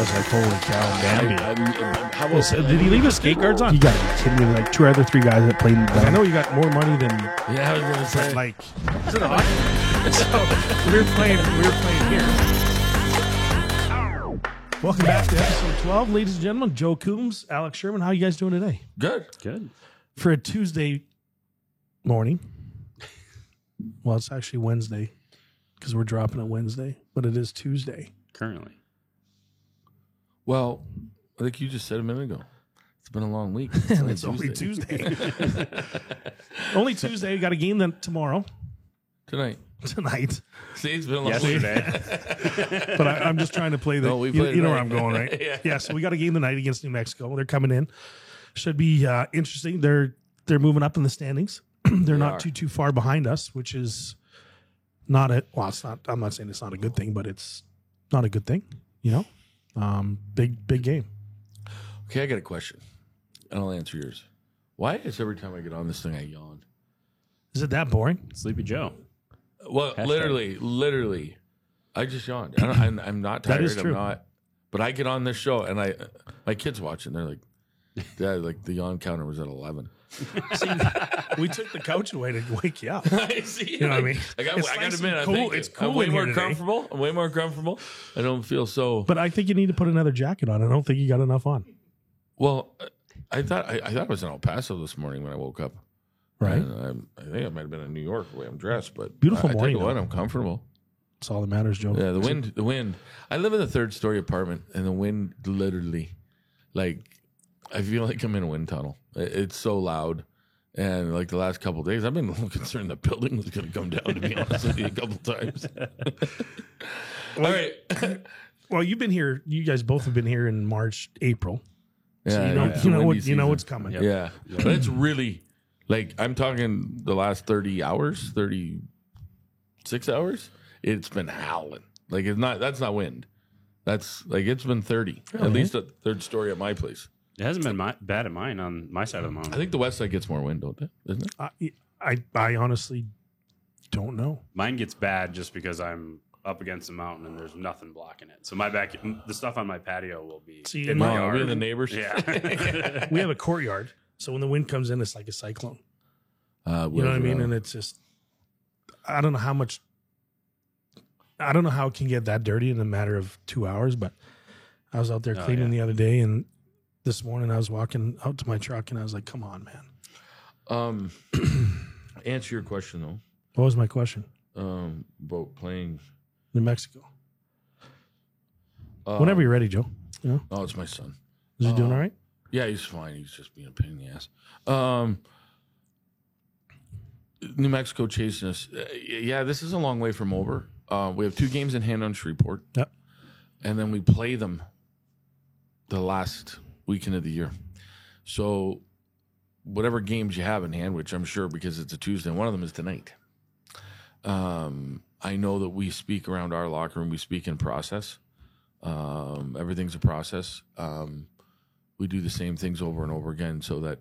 was like, holy cow, Bambi. How about Did he leave his skate guards on? You got to be kidding me. Like two other three guys that played in the I band. know you got more money than. Yeah, I was gonna say. Like, is it odd? So we were playing here. Welcome back to episode 12, ladies and gentlemen. Joe Coombs, Alex Sherman. How you guys doing today? Good. For a Tuesday morning. Well, it's actually Wednesday because we're dropping it Wednesday, but it is Tuesday. Currently. Well, I think you just said a minute ago. It's been a long week. And it's only Tuesday. Only Tuesday. We got a game then tomorrow. Tonight. See, it's been a long Yesterday. week. But I'm just trying to play the. No, you know where I'm going, right? Yeah. So we got a game tonight against New Mexico. They're coming in. Should be interesting. They're moving up in the standings. They're not too far behind us, which is not a. Well, it's not. I'm not saying it's not a good thing, but it's not a good thing. You know, big game. Okay, I got a question, and I'll answer yours. Why is every time I get on this thing I yawn? Is it that boring? Sleepy Joe. Well, Hashtag. literally, I just yawned. I'm not tired. That is true. I'm not. But I get on this show, and my kids watching. They're like, Dad, like the yawn counter was at 11. See, we took the couch away to wake you up. I see. You know what I mean? I got It's to nice admit, and I cool. think It's cool I'm way in here more today. comfortable. I'm way more comfortable. I don't feel so. But I think you need to put another jacket on. I don't think you got enough on. Well, I thought I was in El Paso this morning when I woke up. Right. And I think I might have been in New York the way I'm dressed, but Beautiful I tell morning, you what, though. I'm comfortable. That's all that matters, Joe. Yeah, the wind. I live in a 3rd-story apartment, and the wind literally, like, I feel like I'm in a wind tunnel. It's so loud. And like the last couple of days, I've been a little concerned the building was going to come down, to be honest with you, a couple times. All right. Well, you've been here. You guys both have been here in March, April. So it's you the know windy you know season. what's coming. Yeah. But it's really, like, I'm talking the last 30 hours, 36 hours. It's been howling. Like, that's not wind. That's like, it's been 30, at least a 3rd story at my place. It hasn't been bad at mine on my side of the mountain. I think the west side gets more wind, don't they? Isn't it? I honestly don't know. Mine gets bad just because I'm up against the mountain and there's nothing blocking it. So the stuff on my patio will be See, in in my my No, yard. we're the neighbors. Yeah. We have a courtyard, so when the wind comes in, it's like a cyclone. You know what I mean? And it's just, I don't know how it can get that dirty in a matter of 2 hours, but I was out there cleaning the other day, and this morning I was walking out to my truck, and I was like, come on, man. Answer your question, though. What was my question? About playing. New Mexico. Whenever you're ready, Joe. You know? Oh, it's my son. Is he doing all right? Yeah, he's fine. He's just being a pain in the ass. New Mexico chasing us. Yeah, this is a long way from over. We have 2 games in hand on Shreveport. Yep. And then we play them the last weekend of the year. So whatever games you have in hand, which I'm sure because it's a Tuesday, one of them is tonight. I know that we speak around our locker room. We speak in process. Everything's a process. We do the same things over and over again so that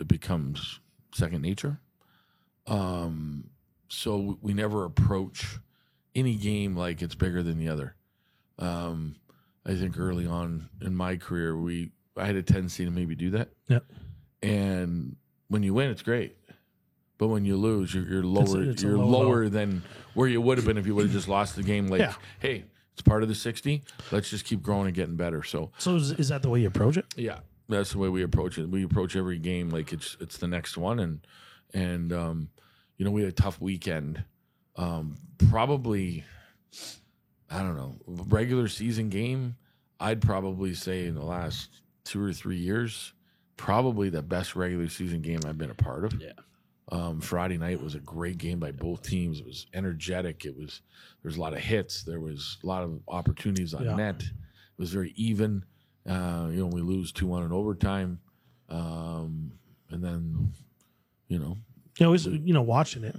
it becomes second nature. So we never approach any game like it's bigger than the other. I think early on in my career, I had a tendency to maybe do that. Yep. And when you win, it's great. But when you lose, you're lower. It's a you're low, lower than where you would have been if you would have just lost the game. Like, hey, it's part of the 60. Let's just keep growing and getting better. So is that the way you approach it? yeah, that's the way we approach it. We approach every game like it's the next one, and you know, we had a tough weekend. Probably, I don't know, regular season game. I'd probably say in the last 2 or 3 years, probably the best regular season game I've been a part of. Yeah. Friday night was a great game by both teams. It was energetic. There was a lot of hits. There was a lot of opportunities on net. It was very even. You know, we lose 2-1 in overtime, and then watching it,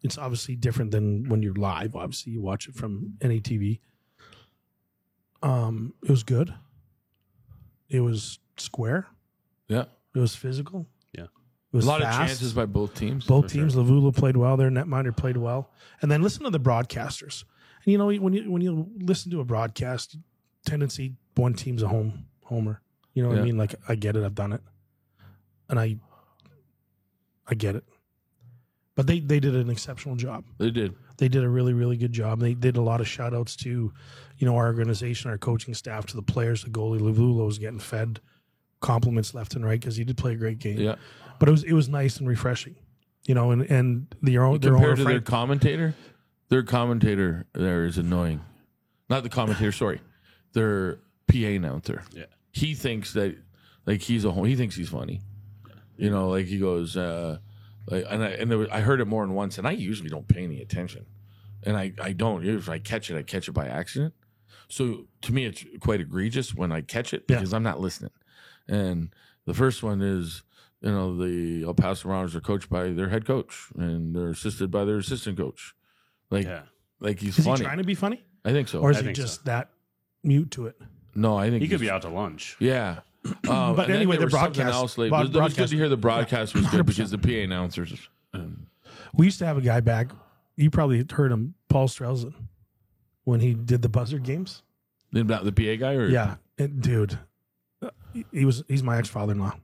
it's obviously different than when you're live. Obviously, you watch it from NATV. It was good. It was square. Yeah, it was physical. Yeah. It was a lot fast. of chances by both teams. Both teams. Sure. Lavula played well. Their netminder played well. And then listen to the broadcasters. And you know, when you listen to a broadcast, tendency one team's a homer. You know what I Yeah. mean? Like, I get it. I've done it. And I get it. But they did an exceptional job. They did. They did a really, really good job. They did a lot of shout outs to, you know, our organization, our coaching staff, to the players. The goalie Lavulo was getting fed compliments left and right because he did play a great game. Yeah. But it was nice and refreshing, you know. And their owner Compared to their Frank, commentator there is annoying. Not the commentator, sorry. Their PA announcer. Yeah. He thinks that like he thinks he's funny. You know, like he goes, I heard it more than once, and I usually don't pay any attention, and I don't. If I catch it by accident. So to me, it's quite egregious when I catch it because I'm not listening. And the first one is, you know, the El Paso Rounders are coached by their head coach, and they're assisted by their assistant coach. Like he's is funny. he trying to be funny? I think so. Or is I he think just so. that mute to it? No, I think He could he's- be out to lunch. Yeah. But And then anyway, there the was something broadcast- else late. broad- It was good broadcast- to hear the broadcast was good 100%. because the PA announcers. We used to have a guy back. You probably heard him, Paul Strelzin, when he did the buzzard games. The PA guy, or Yeah, dude, he's my ex-father-in-law.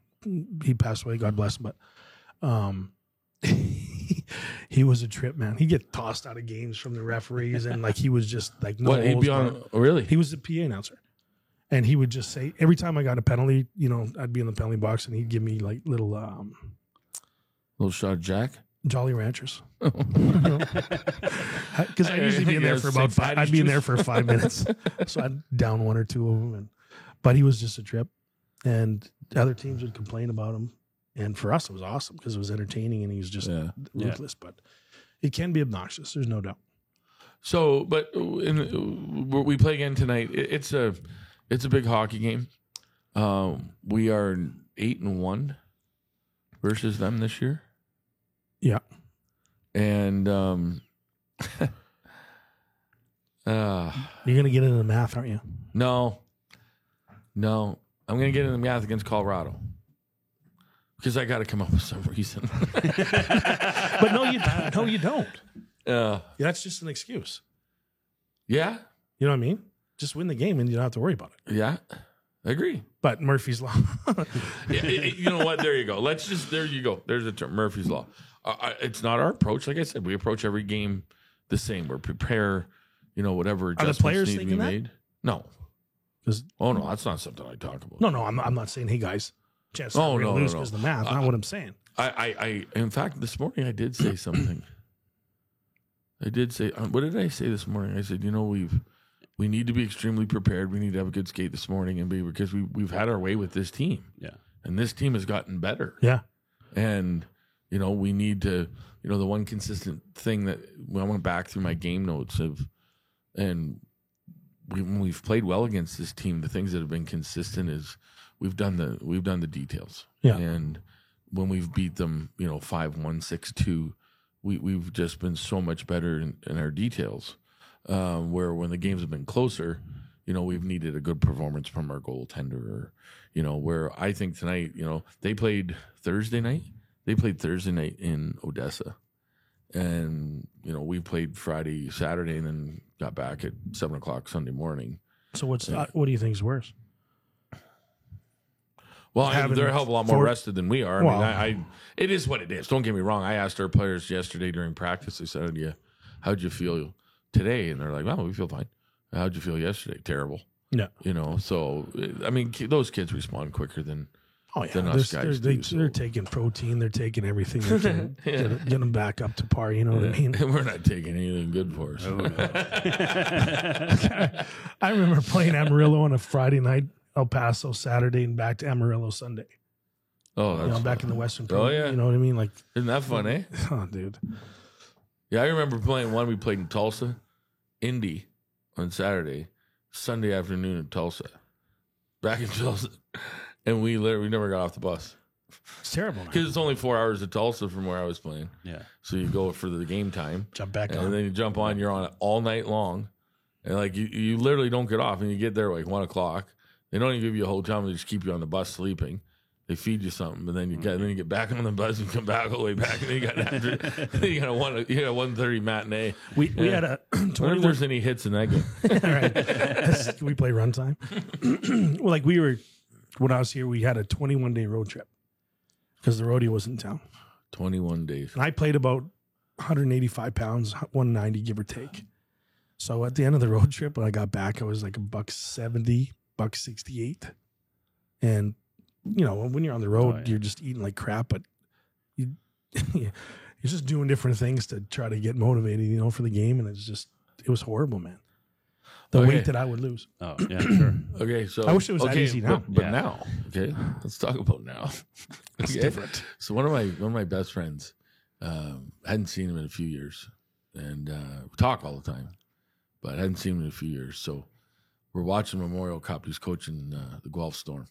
He passed away, God bless him. But he was a trip, man. He'd get tossed out of games from the referees, and like he was just like no. what he'd holds be on? barred. Oh, really? He was the PA announcer, and he would just say every time I got a penalty, you know, I'd be in the penalty box, and he'd give me like little Little shot of Jack. Jolly Ranchers. Because I'd usually be in there Yeah, for about St. I'd be in there Patty's for 5 minutes, so I'd down one or two of them. But he was just a trip, and other teams would complain about him. And for us, it was awesome because it was entertaining, and he was just Yeah. ruthless. But it can be obnoxious. There's no doubt. So, but we play again tonight. It's a big hockey game. We are 8-1 versus them this year. Yeah. And You're gonna get into the math, aren't you? no, I'm gonna get in the math against Colorado because I got to come up with some reason. But no, you don't. Yeah, That's just an excuse. yeah, You know what I mean? Just win the game, and you don't have to worry about it. yeah. I agree. But Murphy's law. Yeah, you know what? There you go. There you go. There's a term, Murphy's Law. It's not our approach. Like I said, we approach every game the same. We prepare, you know, whatever the adjustments players need to be thinking that? made. No. 'Cause- Oh, no, that's not something I talk about. No, I'm not saying, hey guys, chance Oh, we're no, gonna lose no. because of the math. Not what I'm saying. I in fact, this morning I did say something. I did say, what did I say this morning? I said, you know, we need to be extremely prepared. We need to have a good skate this morning because we've had our way with this team. Yeah. And this team has gotten better. Yeah. And, you know, we need to, you know, the one consistent thing that when I went back through my game notes when we've played well against this team, the things that have been consistent is we've done the details. Yeah. And when we've beat them, you know, 5-1, 6-2, we've just been so much better in our details. Where when the games have been closer, you know, we've needed a good performance from our goaltender, or, you know, where I think tonight, you know, they played Thursday night in Odessa, and, you know, we played Friday, Saturday, and then got back at 7:00 Sunday morning. So what do you think is worse? Well, Having they're a hell of a lot more four- rested than we are. Well- I mean, it is what it is. Don't get me wrong. I asked our players yesterday during practice. I said, how'd you feel today? And they're like, well, we feel fine. How'd you feel yesterday? Terrible. No. You know, so, I mean, those kids respond quicker than Oh yeah, than us guys do, so. they're taking protein. They're taking everything. They can get them back up to par. You know what I mean? we're not taking anything good for us. Oh, no. I remember playing Amarillo on a Friday night, El Paso Saturday, and back to Amarillo Sunday. Oh, You know, that's back in the Western. Oh, Pro, yeah. You know what I mean? Like, Isn't that fun, eh? oh, dude. Yeah, I remember playing one. We played in Tulsa, Indy on Saturday, Sunday afternoon in Tulsa, back in Tulsa, and we never got off the bus It's terrible. Man. because it's only 4 hours to Tulsa from where I was playing. Yeah. So you go for the game time, Jump back and on. then you jump on. You're on it all night long, and like you literally don't get off. And you get there like 1 o'clock. They don't even give you a hotel; they just keep you on the bus sleeping. They feed you something, but then you get back on the bus and come back all the way back, and then you got you got a 1:30 matinee. We had a I wonder if there's any hits in that game. Right. Can we play runtime? Well, like when I was here, we had a 21-day road trip because the rodeo was in town. 21 days. And I played about 185 pounds, 190 give or take. So at the end of the road trip, when I got back, I was like $170, $168, and when you're on the road, you're just eating like crap, but you're just doing different things to try to get motivated, for the game. And it was horrible, man. The weight that I would lose. Oh, yeah, sure. Okay, so I wish it was that easy now. But now, okay, let's talk about now. It's Okay? different. So one of my best friends, hadn't seen him in a few years, and we talk all the time, but hadn't seen him in a few years. So we're watching Memorial Cup. He's coaching the Guelph Storm,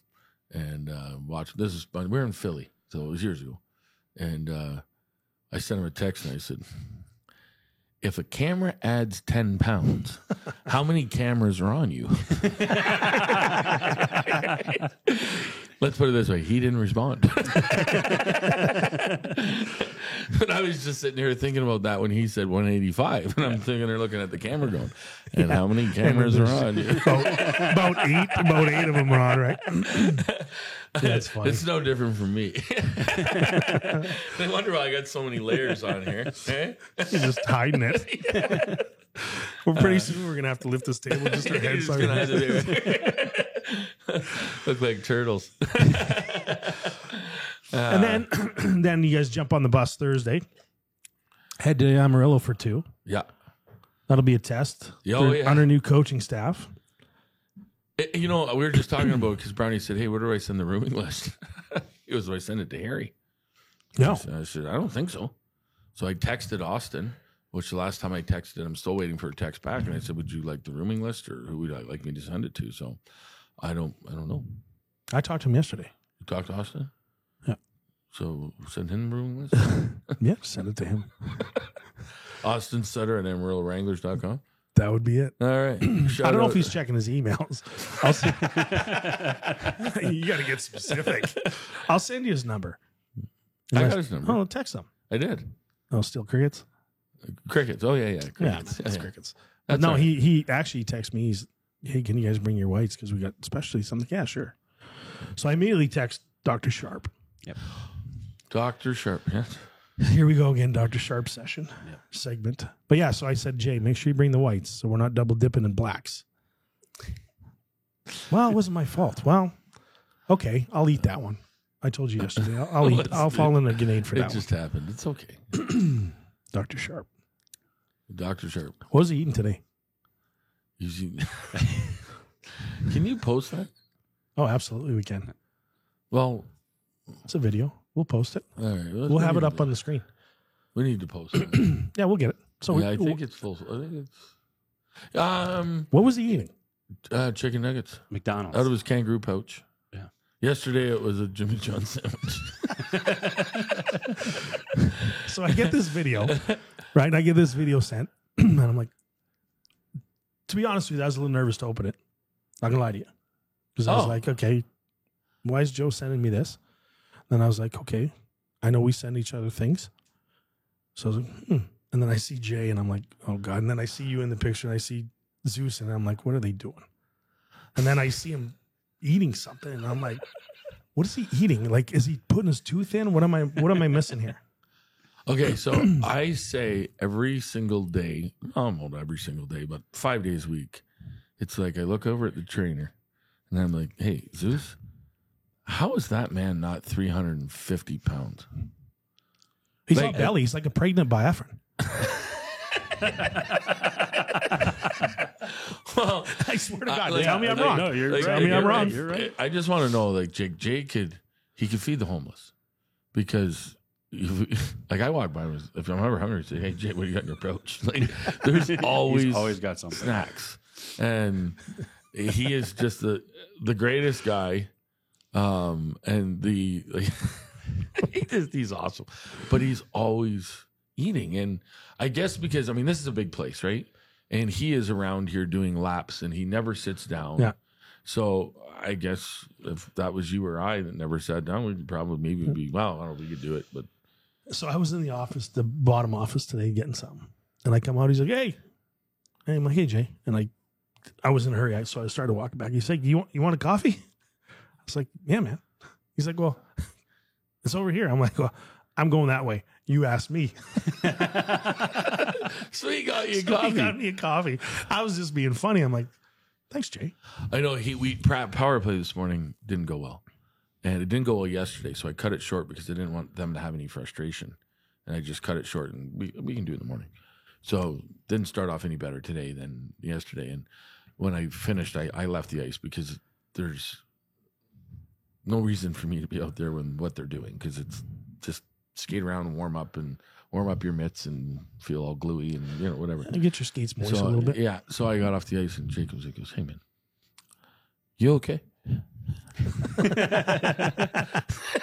and we're in Philly, so it was years ago, and I sent him a text and I said, if a camera adds 10 pounds, how many cameras are on you? Let's put it this way. He didn't respond. But I was just sitting here thinking about that when he said 185. And I'm thinking they're looking at the camera going, and how many cameras are on you? About eight of them are on, right? That's funny. It's no different from me. They wonder why I got so many layers on here. Eh? You're just hiding it. We're pretty soon we're gonna have to lift this table just our heads. Just gonna have to do it. Look like turtles. And then you guys jump on the bus Thursday. Head to Amarillo for 2. Yeah. That'll be a test. Oh, yeah. Under new coaching staff. We were just talking about because Brownie said, "Hey, where do I send the rooming list?" He goes, "Do I send it to Harry?" No. I said, "I don't think so." So I texted Austin, which the last time I texted, I'm still waiting for a text back, and I said, "Would you like the rooming list, or who would I like me to send it to?" So I don't know. I talked to him yesterday. You talked to Austin? Yeah. So send him the rooming list. Yeah, send it to him. Austin Sutter at AmarilloWranglers.com. That would be it. All right. I don't know if he's checking his emails. I'll see. You got to get specific. I'll send you his number. I got his number. Oh, text him. I did. Oh, still crickets? Crickets. Oh, yeah. Crickets. Yeah, it's Yeah. crickets. That's No, all right. he actually texted me. He's, hey, can you guys bring your whites? Because we got specialty something. Yeah, sure. So I immediately text Dr. Sharp. Dr. Sharp. Yes. Here we go again, Dr. Sharp session segment. But yeah, so I said, Jay, make sure you bring the whites so we're not double dipping in blacks. Well, it wasn't my fault. Well, okay, I'll eat that one. I told you yesterday. I'll fall in a grenade for It that just happened. It's okay. one. Dr. Sharp. Dr. Sharp. What was he eating today? Can you post that? Oh, absolutely we can. Well, It's a video. We'll post it. all right. We'll have it up on the screen. We need to post it. Yeah, we'll get it. So Yeah, I think it's full. I think it's what was he eating? chicken nuggets McDonald's. out of his kangaroo pouch. Yeah. Yesterday it was a Jimmy John sandwich. So I get this video, right? I get this video sent, and I'm like, to be honest with you, I was a little nervous to open it. Not gonna lie to you, because I was Oh. like, okay, why is Joe sending me this? Then I was like, okay, I know we send each other things. So I was like, and then I see Jay, and I'm like, oh God. And then I see you in the picture, and I see Zeus, and I'm like, what are they doing? And then I see him eating something, and I'm like, what is he eating? Like, is he putting his tooth in? What am I missing here? Okay, so I say every single day, not every single day, but 5 days a week. It's like I look over at the trainer, and I'm like, hey, Zeus, how is that man not 350 pounds? He's Like, not belly. He's like a pregnant Biafran. Well, I swear to God. like- tell me I'm like- wrong. No, you're Like, right. Tell me I'm You're wrong. right. You're right. I just want to know, like, Jake could feed the homeless because, like, I walk by him, if I'm ever hungry, I say, hey, Jake, what do you got in your pouch? Like, there's always He's always got something. snacks, and he is just the greatest guy, and he's awesome, but he's always eating, and I guess because this is a big place, right? And he is around here doing laps, and he never sits down. Yeah. So I guess if that was you or I that never sat down, we'd probably maybe be, well, I don't know if we could do it, but So I was in the office, the bottom office today, getting something, and I come out. He's like, "Hey," and I'm like, "Hey, Jay," and I was in a hurry, so I started walking back. He's like, "You want a coffee?" I was like, "Yeah, man." He's like, "Well, it's over here." I'm like, "Well, I'm going that way. You asked me." so he got you So coffee. he got me a coffee. I was just being funny. I'm like, "Thanks, Jay." I know power play this morning didn't go well, and it didn't go well yesterday. So I cut it short because I didn't want them to have any frustration, and I just cut it short. And we can do it in the morning. So didn't start off any better today than yesterday. And when I finished, I left the ice because there's no reason for me to be out there when what they're doing, because it's just skate around and warm up your mitts and feel all gluey and whatever. And get your skates moist So a little bit. yeah, so I got off the ice and Jake comes and goes, "Hey man, you okay?"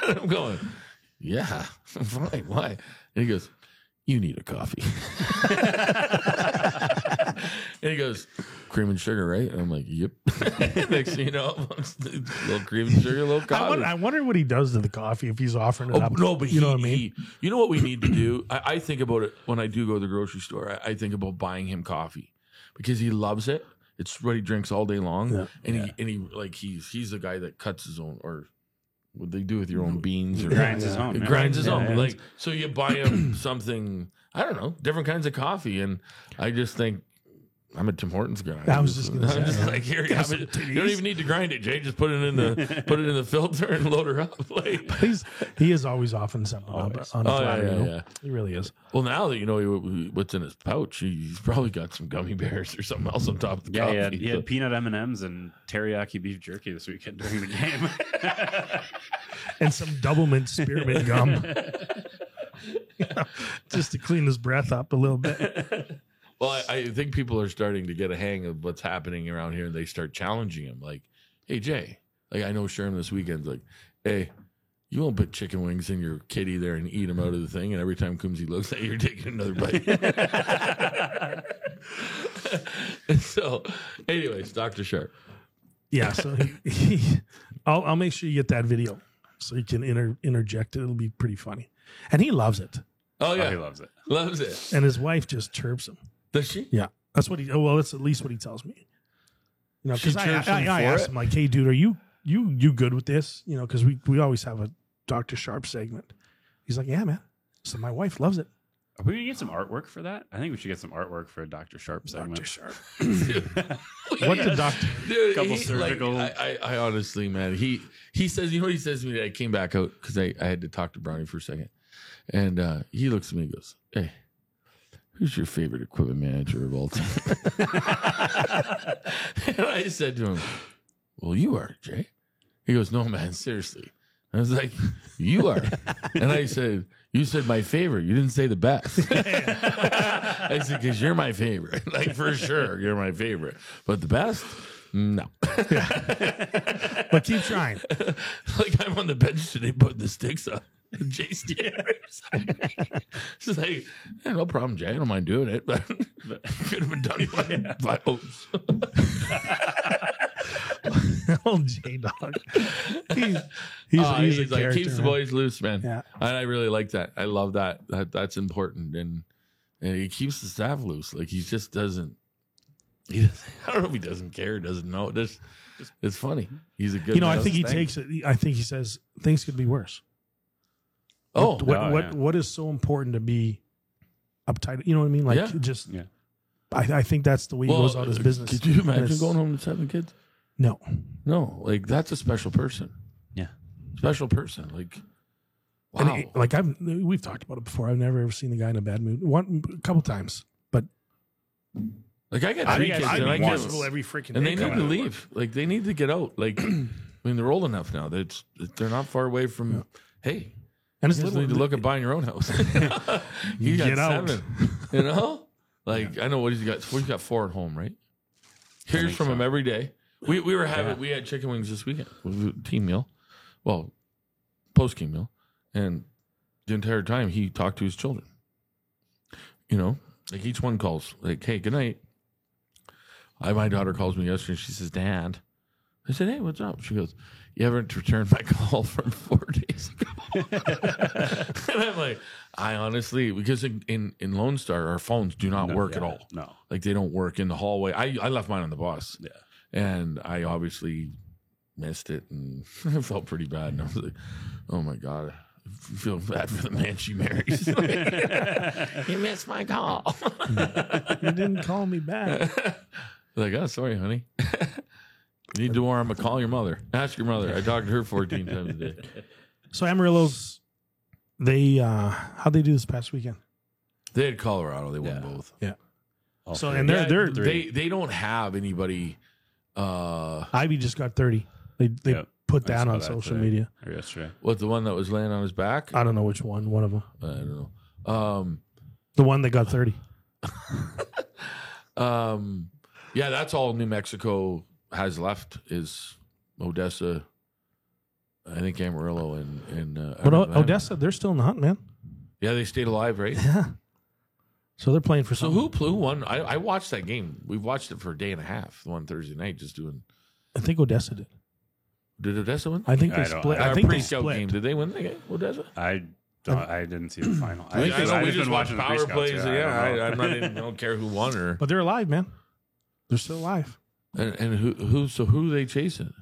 I'm going, "Yeah, I'm fine. Why?" And he goes, "You need a coffee." And he goes, "Cream and sugar, right?" And I'm like, "Yep." Next thing you know, a little cream and sugar, a little coffee. I wonder what he does to the coffee if he's offering it Oh, up. no, but you know what I mean? you know what we need to do? I think about it when I do go to the grocery store. I think about buying him coffee because he loves it. It's what he drinks all day long, Yeah. and he like he's the guy that cuts his own, or what they do with your own beans, or Grinds his own. He man. grinds his Yeah, own. yeah. Like, so you buy him something, I don't know, different kinds of coffee, and I just think. I'm a Tim Hortons guy. I was just gonna say, I'm just yeah. like, here, Got some you don't titties. even need to grind it, Jay. Just put it in the filter and load her up. Like, He is always offering something up Always. on the Oh, platter. yeah, you know? yeah. He really is. well, now that you know what's in his pouch, he's probably got some gummy bears or something else on top of the Yeah, coffee. he had peanut M&Ms and teriyaki beef jerky this weekend during the game. And some double mint spearmint gum. Just to clean his breath up a little bit. Well, I think people are starting to get a hang of what's happening around here, and they start challenging him. Like, "Hey, Jay," like I know Sherm this weekend's like, "Hey, you won't put chicken wings in your kitty there and eat them out of the thing." And every time Coombsy looks at you, you're taking another bite. And so, anyways, Dr. Sharp. Yeah, so I'll make sure you get that video so you can interject it. It'll be pretty funny. And he loves it. Oh, Oh, yeah. he loves it. Loves it. And his wife just chirps him. Does she? Yeah. That's what that's at least what he tells me. You know, She because chirps him I for asked it? him, like, "Hey, dude, are you good with this?" You know, because we always have a Dr. Sharp segment. He's like, "Yeah, man." So my wife loves it. Are we going to get some artwork for that? I think we should get some artwork for a Dr. Sharp segment. Dr. Sharp. What the doctor? Dude, Couple he, surgical- like, I honestly, man, he says, you know what he says to me? I came back out because I had to talk to Brownie for a second. And he looks at me and goes, "Hey, who's your favorite equipment manager of all time?" And I said to him, "Well, you are, Jay." He goes, "No, man, seriously." I was like, "You are." And I said, "You said my favorite. You didn't say the best." I said, "Because you're my favorite. Like, for sure, you're my favorite. But the best? No." But keep trying. Like, I'm on the bench today putting the sticks up. Jay Steers. She's like, "Yeah, no problem, Jay. I don't mind doing it, but could have been done by hopes." Old J Dog. He's a He's like, character, keeps the man. boys loose, man. Yeah. And I really like that. I love that. That's important, and he keeps the staff loose. Like, he just doesn't. I don't know if he doesn't care, doesn't know. It's funny. He's a good. You know, I man. think he thing. takes it. I think he says things could be worse. Oh, What is so important to be uptight? You know what I mean? Like, Yeah. just. Yeah. I think that's the way he goes about his business. Could you imagine It's- going home to 7 kids? No. No, like, that's a special person. Yeah. Special person. Like, wow. And like we've talked about it before. I've never ever seen the guy in a bad mood. A couple times, but Like, I got I 3 think kids, I'd and be I miserable can't. miserable every freaking And day. they need coming to out of work. leave. Like, they need to get out. Like, I mean, they're old enough now. They're not far away from. Hey, And you it's guys little. need to look at buying your own house. You got Get out. 7. You know, like, I know what he's got. He's got 4 at home, right? Hears think from so. him every day. We were having Yeah. we had chicken wings this weekend. It was a team meal, well, post game meal, and the entire time he talked to his children. You know, like, each one calls like, "Hey, good night." My daughter calls me yesterday. She says, "Dad, I said, hey, what's up? She goes, you haven't returned my call from 4 days ago. And I'm like, I honestly, because in Lone Star, our phones do not work at all. No. Like they don't work in the hallway. I left mine on the bus. Yeah. And I obviously missed it and I felt pretty bad. And I was like, oh my God, I feel bad for the man she marries. You missed my call. You didn't call me back. Like, oh, sorry, honey. You need to warm call your mother. Ask your mother. I talked to her 14 times a day. So Amarillo's, how'd they do this past weekend? They had Colorado. They won both. Yeah. All So, three. and they're They don't have anybody. Ivy just got 30. They Yep. put I that saw on that social today. media. Or yesterday. What, the one that was laying on his back? I don't know which one. One of them. I don't know. The one that got 30. Yeah, that's all New Mexico has left is Odessa. I think Amarillo and But Odessa, they're still in the hunt, man. Yeah, they stayed alive, right? Yeah. So they're playing for So something. who won? I watched that game. We watched it for a day and a half. The one Thursday night, just doing. I think Odessa did. Did Odessa win? I think they I don't- split. I I Our think they pre-scout split. game. Did they win the game? Odessa? I didn't see the final. I know we I've just watched power pre-scouts, plays. Yeah, I don't know. I'm not. I don't care who won or. But they're alive, man. They're still alive. And who? So who are they chasing?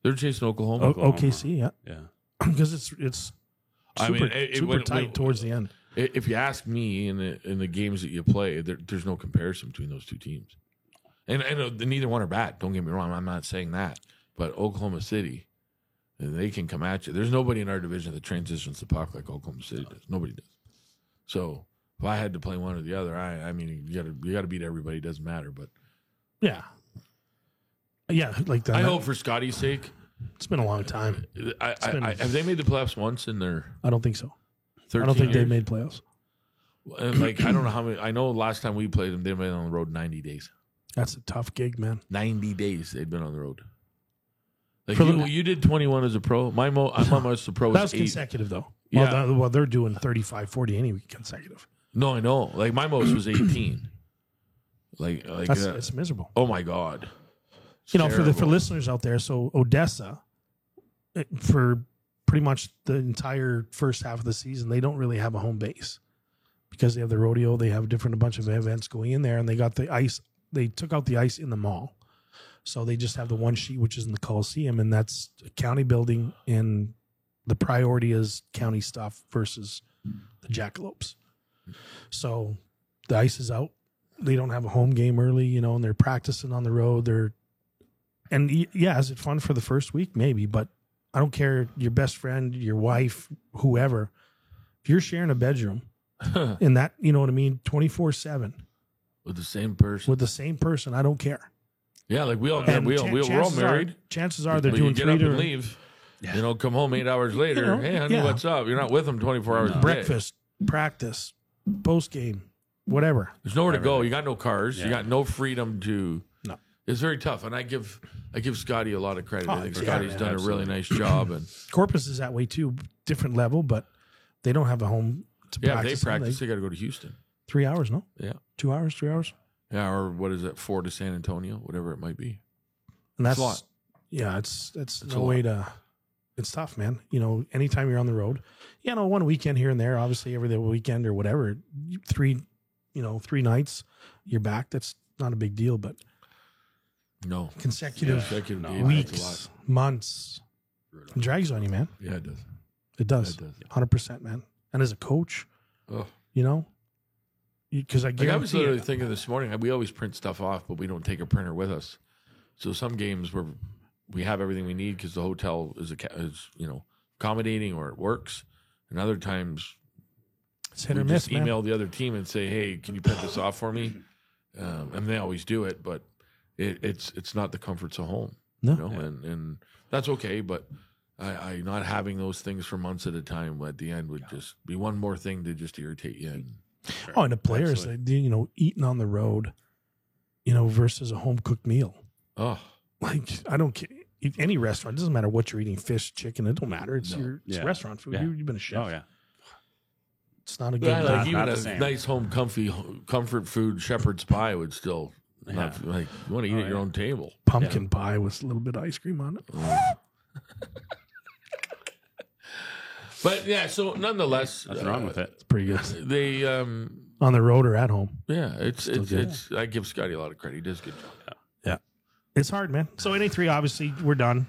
They're chasing Oklahoma. Oklahoma. OKC, yeah. Yeah. Because it's I super, mean, super when- tight towards the end. If you ask me, in the games that you play, there's no comparison between those two teams, and neither one are bad. Don't get me wrong. I'm not saying that, but Oklahoma City, they can come at you. There's nobody in our division that transitions the puck like Oklahoma City does. Nobody does. So if I had to play one or the other, I mean, you got to beat everybody. It doesn't matter. But Yeah. Yeah, like that. I hope for Scotty's sake. It's been a long time. Have they made the playoffs once in their I don't think so. 13 I don't think they years? made playoffs. And like I don't know how many. I know last time we played them, they've been on the road 90 days. That's a tough gig, man. 90 days they'd been on the road. Like For you, the- you did 21 as a pro. My most the pro That was was 8. consecutive, though. Yeah. Well, they're doing 35, 40 anyway consecutive. No, I know. Like my most was 18. like It's miserable. oh my god. It's You know, for terrible. listeners out there, so Odessa, for pretty much the entire first half of the season, they don't really have a home base because they have the rodeo. They have a bunch of events going in there, and they got the ice. They took out the ice in the mall, so they just have the one sheet, which is in the Coliseum, and that's a county building. And the priority is county stuff versus the Jackalopes. So the ice is out. They don't have a home game early, and they're practicing on the road. Yeah, is it fun for the first week? Maybe, but I don't care. Your best friend, your wife, whoever, if you're sharing a bedroom in that, you know what I mean, 24/7 with the same person. with the same person, I don't care. Yeah, like we're all chances married. Chances are they're But doing you get 3 up to and leave. Come home 8 hours later. You know, Hey, honey, yeah. what's up? You're not with them 24 hours a day. breakfast, practice, post game, whatever. There's nowhere to go. You got no cars. You Yeah. got no freedom to. No. It's very tough, and I give Scotty a lot of credit. Oh, I think yeah, Scotty's man, done absolutely. a really nice job, and Corpus is that way too, different level, but they don't have a home to yeah, if practice. they in. practice. They got to go to Houston. 3 hours, no? Yeah, 2 hours, 3 hours, yeah, or what is it? 4 to San Antonio, whatever it might be. and that's It's a lot. Yeah, it's It's no a way to. It's tough, man. Anytime you're on the road, one weekend here and there, obviously every weekend or whatever, 3 nights, you're back. That's not a big deal, but No, consecutive consecutive no, days, weeks, that's months, it drags on you, man. a lot. Yeah, it does. It does, It does. 100%, man. And as a coach, Oh. because I Like I was guarantee literally it. thinking this morning, we always print stuff off, but we don't take a printer with us. So some games where we have everything we need because the hotel is accommodating or it works, and other times It's hit we or miss, just man. email the other team and say, "Hey, can you print this off for me?" And they always do it, but it's not the comforts of home, No. and that's okay. But I not having those things for months at a time at the end would just be one more thing to just irritate you. And Oh, and the players, Absolutely. eating on the road, versus a home cooked meal. oh, Like, I don't care. Any restaurant, it doesn't matter what you're eating, fish, chicken, it don't matter. It's it's Yeah. restaurant food. Yeah. You've been a chef. Oh yeah. It's not a good yeah, like not even the a same. nice home comfort food shepherd's pie would still Not like you want to eat at your own table. Pumpkin pie with a little bit of ice cream on it. But yeah, so nonetheless, Nothing wrong with it. It's pretty good. They On the road or at home. yeah, it's good. I give Scotty a lot of credit. He does a good job. Yeah. It's hard, man. So NA3, obviously, we're done.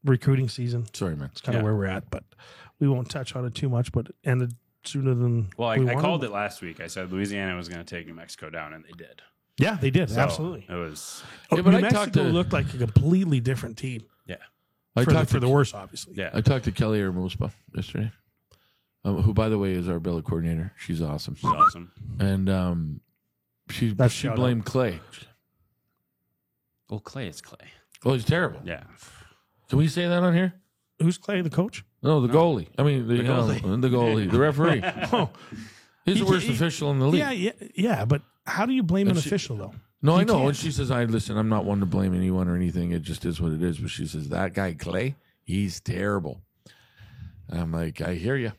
Recruiting season. Sorry, man. It's kind of where we're at, but we won't touch on it too much, but it ended sooner than Well, we I wanted. called it last week. I said Louisiana was going to take New Mexico down, and they did. Yeah, they did. So Absolutely. It was, Yeah, but New I Mexico talked to- looked like a completely different team. yeah. I For talked the to worse, obviously. Yeah. I talked to Kelly Hermospa yesterday, who, by the way, is our billet coordinator. She's awesome. It was awesome. And she That's she shout blamed Clay. Well, Clay is Clay. Oh, he's terrible. Yeah. Can we say that on here? Who's Clay, the coach? No, the goalie. I mean, the goalie. the goalie, the referee. Oh, He's the He- worst he- official in the league. yeah. But how do you blame And an she- official, though? No, I You know. can't. And she says, listen, I'm not one to blame anyone or anything. It just is what it is. But she says, that guy, Clay, he's terrible. And I'm like, I hear you.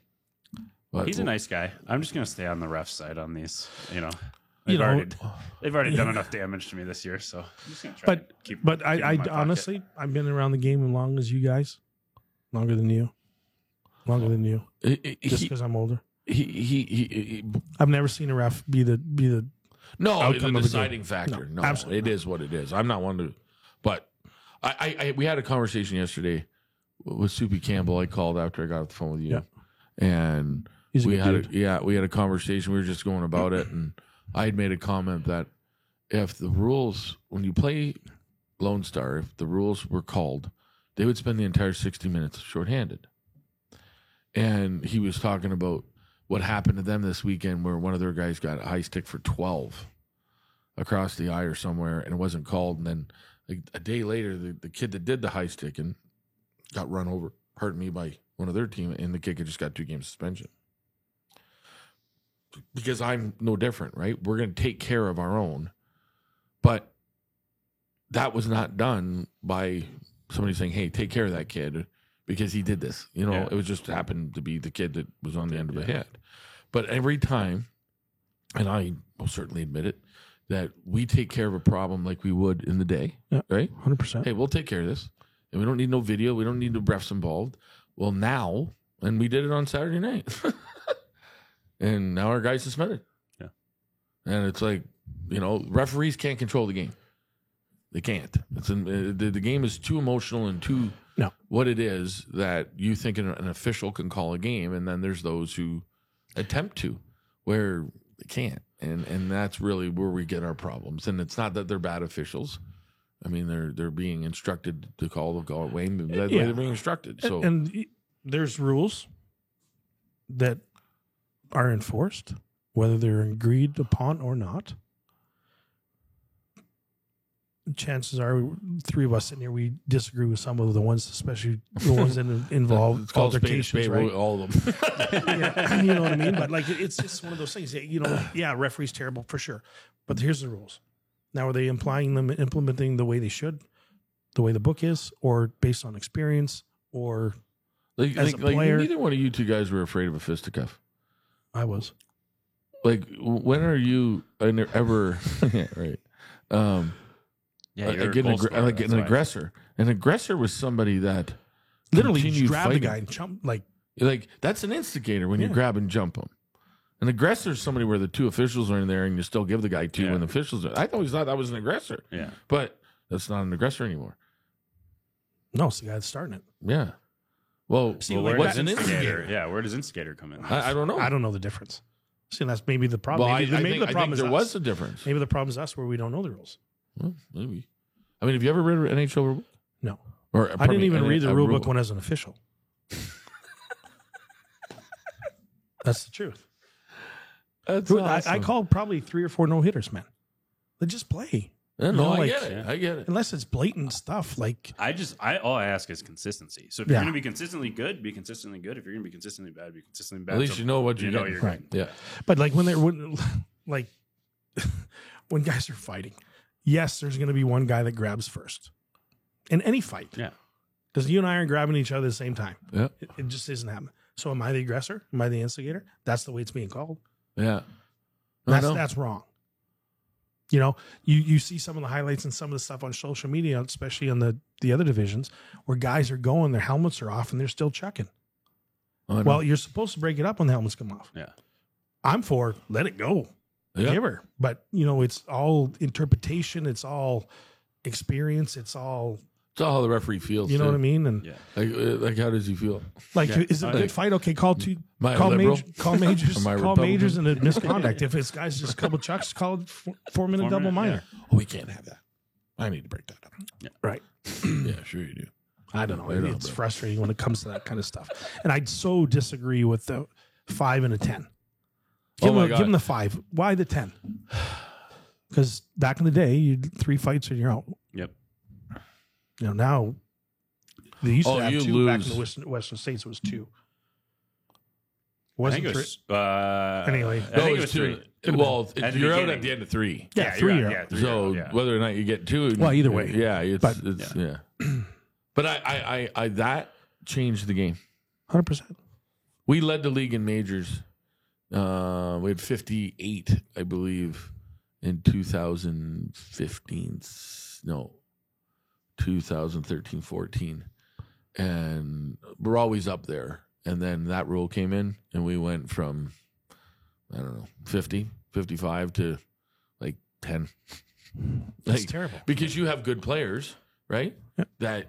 But He's a nice guy. I'm just going to stay on the ref side on these. You They've know, already done enough damage to me this year, so I'm just going to try But to keep. but keep it in I my pocket. honestly, I've been around the game as long as you guys, longer than you, just because I'm older. he I've never seen a ref be the no, outcome the of the deciding game. factor. No, No, absolutely it is what it is. I'm not one to, but we had a conversation yesterday with Soupy Campbell. I called after I got off the phone with you, and He's a we good had dude. we had a conversation. We were just going about it, and I had made a comment that if the rules, when you play Lone Star, if the rules were called, they would spend the entire 60 minutes shorthanded. And he was talking about what happened to them this weekend where one of their guys got a high stick for 12 across the eye or somewhere and it wasn't called. And then a day later, the kid that did the high stick and got run over, pardon me, by one of their team, and the kid just got 2 game suspension. Because I'm no different, right? We're going to take care of our own. But that was not done by somebody saying, hey, take care of that kid because he did this. It was just happened to be the kid that was on the end of the head. But every time, and I will certainly admit it, that we take care of a problem like we would in the day, right? 100%. Hey, we'll take care of this. And we don't need no video. We don't need the refs involved. Well, now, and we did it on Saturday night. And now our guy's suspended. Yeah. And it's like, referees can't control the game. They can't. The game is too emotional and too what it is that you think an official can call a game, and then there's those who attempt to, where they can't. And that's really where we get our problems. And it's not that they're bad officials. I mean, they're being instructed to call the way they're being instructed. So and there's rules that are enforced, whether they're agreed upon or not. Chances are, 3 of us sitting here, we disagree with some of the ones, especially the ones that involve it's called altercations, spade, right? all of them. Yeah, you know what I mean? But like, it's just one of those things. Referee's terrible for sure. But here's the rules. Now, are they implementing the way they should, the way the book is, or based on experience, or as a player? Neither one of you 2 guys were afraid of a fisticuff. I was. Like, when are you ever yeah, right? You're a An goal scorer, that's why. aggressor. An aggressor was somebody that Literally continued grab the fighting. guy and jump like That's an instigator when you grab and jump him. An aggressor is somebody where the 2 officials are in there and you still give the guy 2 when the officials are. I always thought that was an aggressor. Yeah. But that's not an aggressor anymore. no, it's the guy that's starting it. Yeah. Well, See, Well, like where that- does instigator? Yeah, where does instigator come in? I don't know. I don't know the difference. See, that's maybe the problem. Well, maybe I the problem think is there us. was a difference. Maybe the problem is us where we don't know the rules. Well, maybe. I mean, have you ever read an NHL rule book? No, Or I pardon didn't me, even read the a rule book when I was an official. That's the truth. That's I awesome. called probably 3 or 4 no hitters, man. They just play. Yeah, know, no, I like- get it. I get it. Unless it's blatant stuff like All I ask is consistency. So if you're Yeah. going to be consistently good, be consistently good. If you're going to be consistently bad, be consistently bad. At least So you know what you you're know getting. you're Right. good. Yeah. But like like when guys are fighting, yes, there's going to be one guy that grabs first in any fight. Yeah. Because you and I are grabbing each other at the same time. Yeah. It just isn't happening. So am I the aggressor? Am I the instigator? That's the way it's being called. Yeah. No, no. That's wrong. You know, you see some of the highlights and some of the stuff on social media, especially on the other divisions, where guys are going, their helmets are off, and they're still checking. Well, you're supposed to break it up when the helmets come off. Yeah. I'm for let it go. Yeah. Give her. But, you know, it's all interpretation. It's all experience. It's all, It's all how the referee feels. you know too. what I mean? And Yeah. Like how does he feel? like, Yeah. is it a Like- good fight? Okay, call liberal? majors, Am I call Republican? majors and a misconduct. If it's guys just a couple chucks, call it 4-minute double minor. Oh, we can't have that. I need to break that up. Right. Yeah, sure you do. I don't know. Right on, It's bro. frustrating when it comes to that kind of stuff. And I so disagree with the 5 and a 10. Give, Oh my him, God. give him the 5. Why the 10? Because back in the day, you 3 fights and you're out. Yep. You know, now they used Oh, to have you 2 back in lose. the Western States. It was 2. I Wasn't think it 3. was. Anyway. I think it was 3. Well, At the you're out beginning. at the end of 3. Yeah, you're 3 right. are Yeah, out. 3 So yeah. whether or not you get 2, Well, either way. yeah, it's But- yeah. But I that changed the game. 100%. We led the league in majors. We had 58, I believe, in 2015. No, 2013-14, and we're always up there. And then that rule came in, and we went from, I don't know, 50, 55 to like 10. That's Like, terrible. because you have good players, right? Yeah.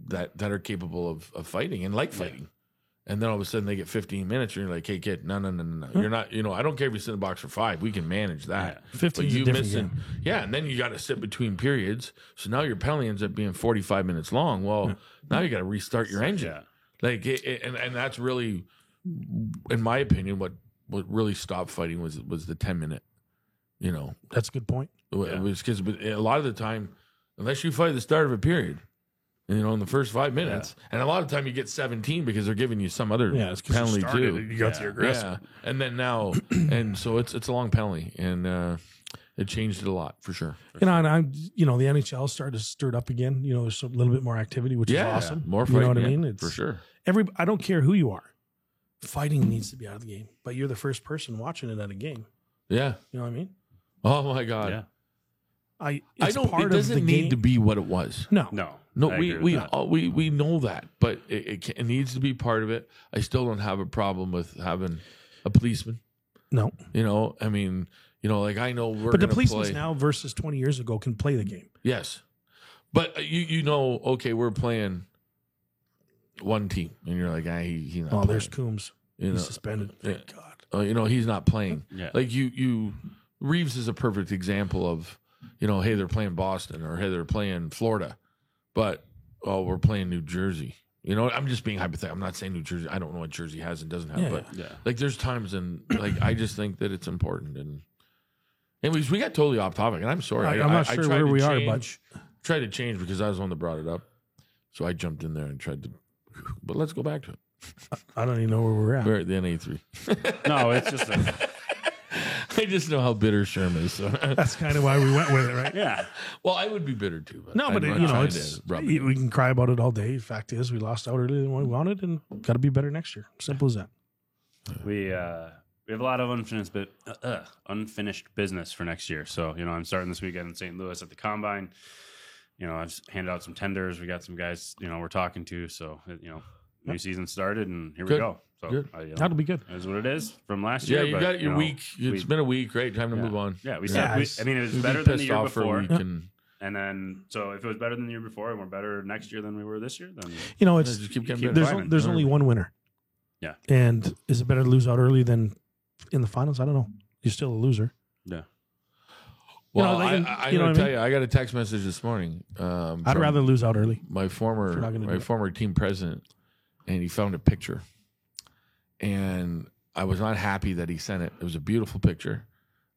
That are capable of fighting and like fighting. And then all of a sudden they get 15 minutes, and you're like, "Hey, kid, no. You're not. You know, I don't care if you sit in the box for 5. We can manage that. 15 But is a you different missing, game. yeah. And then you got to sit between periods. So now your penalty ends up being 45 minutes long. Well, now you got to restart your engine. Yeah. Like, and that's really, in my opinion, what really stopped fighting was the 10-minute. You know, That's a good point. it was because a lot of the time, unless you fight at the start of a period, you know, in the first 5 minutes, and a lot of the time you get 17 because they're giving you some other Yeah, it's 'cause penalty you started too. it, you got the aggressive. Yeah, and then now, and so it's a long penalty, and it changed it a lot for sure. You know, and I'm, you know, the NHL started to stir it up again. You know, there's a little bit more activity, which is awesome. more You fighting. know what I yeah, mean? It's for sure. I don't care who you are. Fighting needs to be out of the game, but you're the first person watching it at a game. Yeah. You know what I mean? Oh my God. Yeah. I don't. It part of doesn't the need game. to be what it was. No, No, I we agree with that. we know that, but it needs to be part of it. I still don't have a problem with having a policeman. no. You know, I mean, you know, like I know we're But the gonna policemen play. now versus 20 years ago can play the game. Yes, but you know, okay, we're playing one team, and you're like, he's not. Oh, playing. there's Coombs. You He's know, suspended. Thank God. you know, he's not playing. Yeah. Like you Reeves is a perfect example of, you know, hey, they're playing Boston, or hey, they're playing Florida, but we're playing New Jersey. You know, I'm just being hypothetical. I'm not saying New Jersey. I don't know what Jersey has and doesn't have, Yeah, but yeah. like there's times, and like I just think that it's important. And anyways, we got totally off topic, and I'm sorry. I'm not I sure tried where to we are, change- tried to change because I was the one that brought it up, so I jumped in there and tried to. But let's go back to it. I don't even know where we're at. We're at the NA3. No, it's just I just know how bitter Sherm is. So. That's kind of why we went with it, right? yeah. Well, I would be bitter too. But No, but I'm not you know, trying it's to rub it in. we can cry about it all day. Fact is, we lost out earlier than what we wanted, and got to be better next year. Simple as that. We have a lot of unfinished business for next year. So, you know, I'm starting this weekend in St. Louis at the Combine. You know, I've handed out some tenders. We got some guys, you know, we're talking to. So, you know, new season started, and here we Good. go. So, Good. you know, That'll be good. is what it is from last Yeah, year. you but, got your know, week. It's been a week, right? Time to yeah. move on. Yeah, we Yeah, said, I mean, it was We'd be better than the pissed year off for a before. week and And then, so if it was better than the year before and we're better next year than we were this year, then You know, it's just keep getting keep better. climbing. there's only one winner. Yeah. And is it better to lose out early than in the finals? I don't know. You're still a loser. yeah. Well, like, I'm you know going what I to tell mean? you, I got a text message this morning. I'd from rather lose out early. my If you're not gonna do it. former team president, and he found a picture, and I was not happy that he sent it. It was a beautiful picture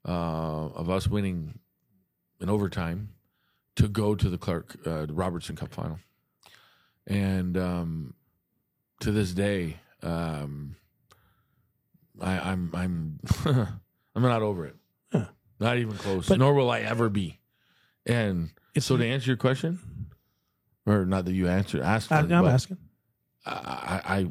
of us winning in overtime to go to the Clark Robertson Cup final, and to this day, I'm I'm not over it. Yeah. Not even close. But- nor will I ever be. And It's- so to answer your question, or not that you asked, I'm but asking. I'd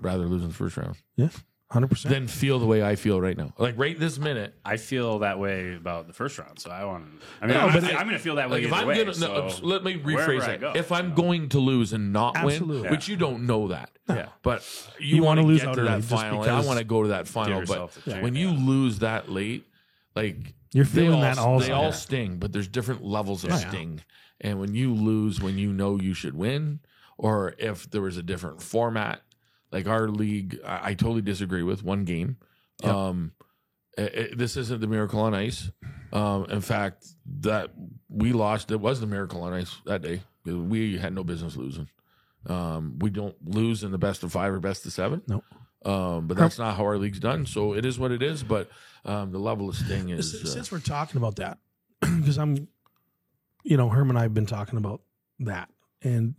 rather lose in the first round. Yeah. 100%. then feel the way I feel right now. Like right this minute. I feel that way about the first round, so I want. I mean, No, I'm but going to feel that way. Like if either I'm way, gonna, so let me wherever rephrase I that. go, If I'm you know. going to lose and not Absolutely. win, which you don't know that, Yeah. but You you want wanna to lose get out to early that just final. And I because- want to go to that final, yourself but the chance. when you lose that late, like You're they feeling that all they the all time. sting, but there's different levels of Yeah. sting. And when you lose, when you know you should win, or if there was a different format, like our league, I totally disagree with one game. This isn't the Miracle on Ice. In fact, that we lost. It was the Miracle on Ice that day. We had no business losing. We don't lose in the best of 5 or best of 7. No. But that's not how our league's done. So it is what it is. But the level of sting is. Since we're talking about that, because Herm and I have been talking about that, and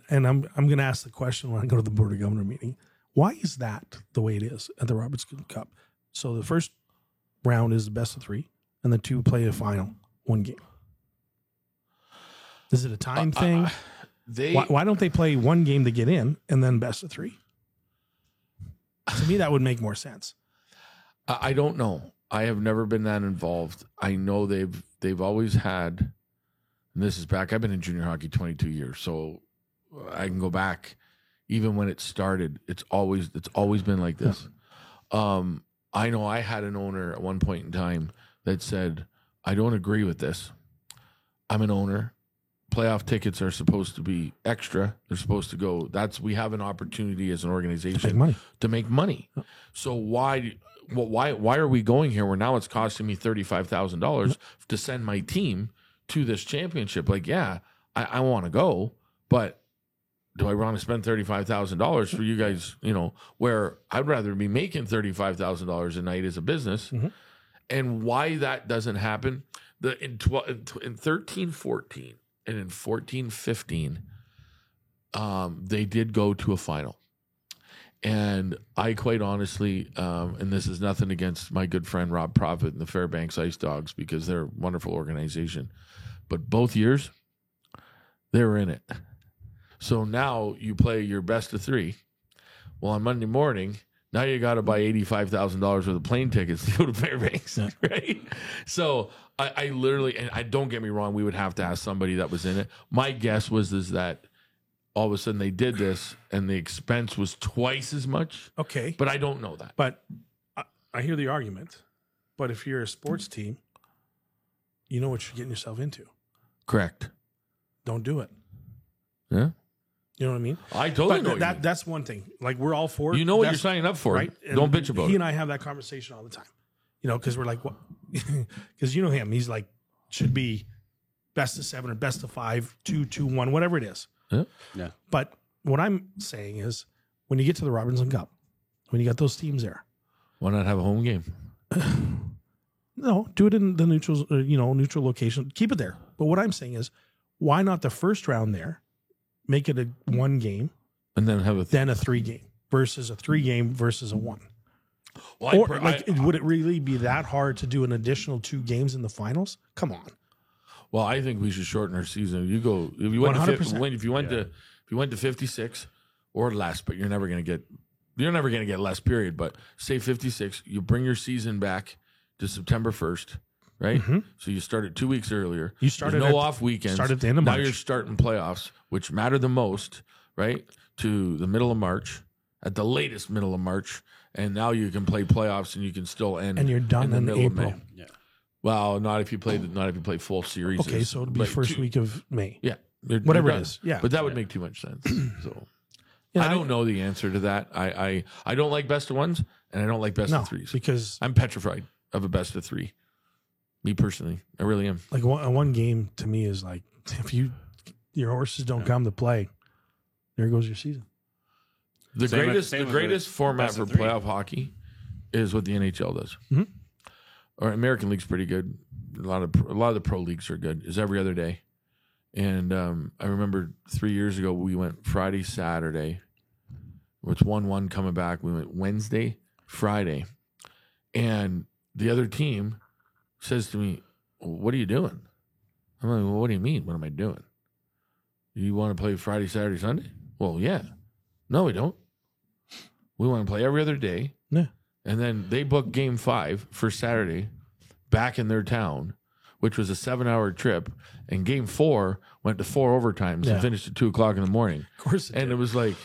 and I'm going to ask the question when I go to the Board of Governor meeting. Why is that the way it is at the Roberts Cup? So the first round is the best of 3, and the 2 play a final, 1 game. Is it a time thing? Why don't they play 1 game to get in and then best of 3? To me, that would make more sense. I don't know. I have never been that involved. I know they've always had, and this is back. I've been in junior hockey 22 years, so I can go back. Even when it started, it's always been like this. I know I had an owner at one point in time that said, "I don't agree with this. I'm an owner. Playoff tickets are supposed to be extra. They're supposed to go. We have an opportunity as an organization to make money. So why are we going here where now it's costing me $35,000 to send my team to this championship? Like, yeah, I want to go, but do I want to spend $35,000 for you guys? Where I'd rather be making $35,000 a night as a business, and why that doesn't happen? In 13-14 and in 14-15, they did go to a final. And I quite honestly, and this is nothing against my good friend Rob Profit and the Fairbanks Ice Dogs, because they're a wonderful organization, but both years they were in it. So now you play your best of 3. Well, on Monday morning, now you got to buy $85,000 worth of plane tickets to go to Fairbanks, right? So I literally, and I don't get me wrong, we would have to ask somebody that was in it. My guess is that all of a sudden they did this and the expense was twice as much. Okay. But I don't know that. But I hear the argument. But if you're a sports team, you know what you're getting yourself into. Correct. Don't do it. Yeah. You know what I mean? I totally know that. That's one thing. Like, we're all for it. You know what That's- you're signing up for, right? And don't bitch about he it. and I have that conversation all the time. Because we're like, what? Because you know him. He's like, should be best of 7 or best of 5, 2-2-1, whatever it is. Yeah. But what I'm saying is, when you get to the Robinson Cup, when you got those teams there, Why not have a home game? no, do it in the neutral location. Keep it there. But what I'm saying is, why not the first round there? Make it a 1 game, And then have a then a 3 game versus a 3 game versus a 1. Well, Or would it really be that hard to do an additional 2 games in the finals? Come on. Well, I think we should shorten our season. You go if you went to 100%. if you went to 56 or less, but you're never going to get less. Period. But say 56, you bring your season back to September 1st, right? So you started 2 weeks earlier. You started There's no at- off weekends. start at the end of now March. you're starting playoffs, which matter the most, right? To the middle of March, at the latest middle of March, and now you can play playoffs and you can still end. And you're done the in middle of April. May. Yeah. Well, not if you play full series. Okay, so it'll be first week of May. Yeah, Whatever you're it done. is. Yeah. But that would make too much sense. So Yeah, I don't know the answer to that. I don't like best of 1s and I don't like best No, of 3s. because I'm petrified of a best of 3. Me personally, I really am. like one game to me is like, if your horses don't come to play, there goes your season. The Same greatest with greatest format best for of 3. playoff hockey is what the NHL does. Mhm. Or American League's pretty good. A lot of the pro leagues are good. Is every other day. And I remember 3 years ago we went Friday, Saturday. It's 1-1 coming back. We went Wednesday, Friday, and the other team says to me, "What are you doing?" I'm like, "Well, what do you mean? What am I doing? You want to play Friday, Saturday, Sunday?" "Well, yeah." "No, we don't." We want to play every other day. Yeah. And then they booked game 5 for Saturday back in their town, which was a 7-hour trip. And game 4 went to 4 overtimes and finished at 2:00 in the morning. Of course. And it was like,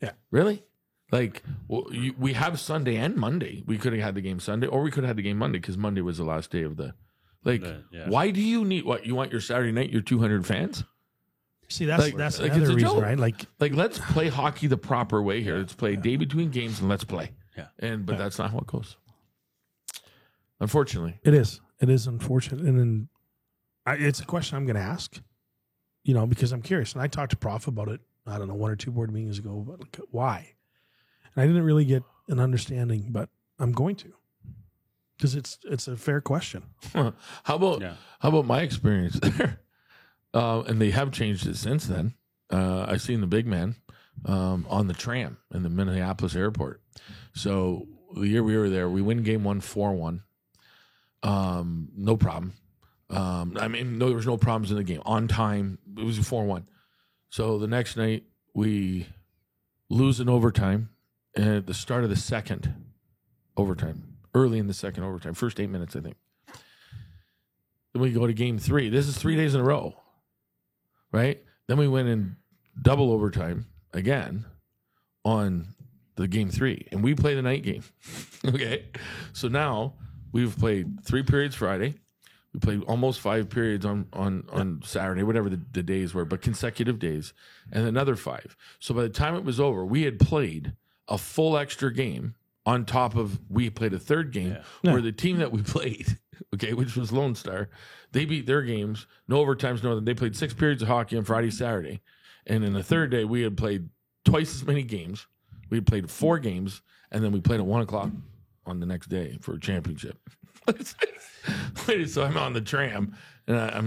Yeah. really? Like, well, we have Sunday and Monday. We could have had the game Sunday, or we could have had the game Monday because Monday was the last day of the. Like, why do you need what? You want your Saturday night, your 200 fans? See, that's like, that's like, another it's a reason, joke. right? Like let's play hockey the proper way here. Let's play day between games and let's play. Yeah. But that's not how it goes. Unfortunately. it is. It is unfortunate, and then it's a question I'm going to ask. Because I'm curious, and I talked to Prof about it. I don't know, 1 or 2 board meetings ago, but like, why? And I didn't really get an understanding, but I'm going to, because it's a fair question. How about my experience there? And they have changed it since then. I've seen the big man on the tram in the Minneapolis airport. So the year we were there, we win game 1 4-1. No problem. There was no problems in the game. On time, it was 4-1. So the next night, we lose in overtime. And at the start of the second overtime, early in the second overtime, first 8 minutes, I think. Then we go to game 3. This is 3 days in a row, right? Then we went in double overtime again on the game 3, and we play the night game. Okay, so now we've played 3 periods Friday. We played almost 5 periods on Saturday, whatever the days were, but consecutive days, and another 5. So by the time it was over, we had played a full extra game on top of we played a third game where the team that we played, okay, which was Lone Star, they beat their games, no overtimes, no. They played 6 periods of hockey on Friday, Saturday, and in the third day we had played twice as many games. We had played 4 games, and then we played at 1:00 on the next day for a championship. So I'm on the tram, and I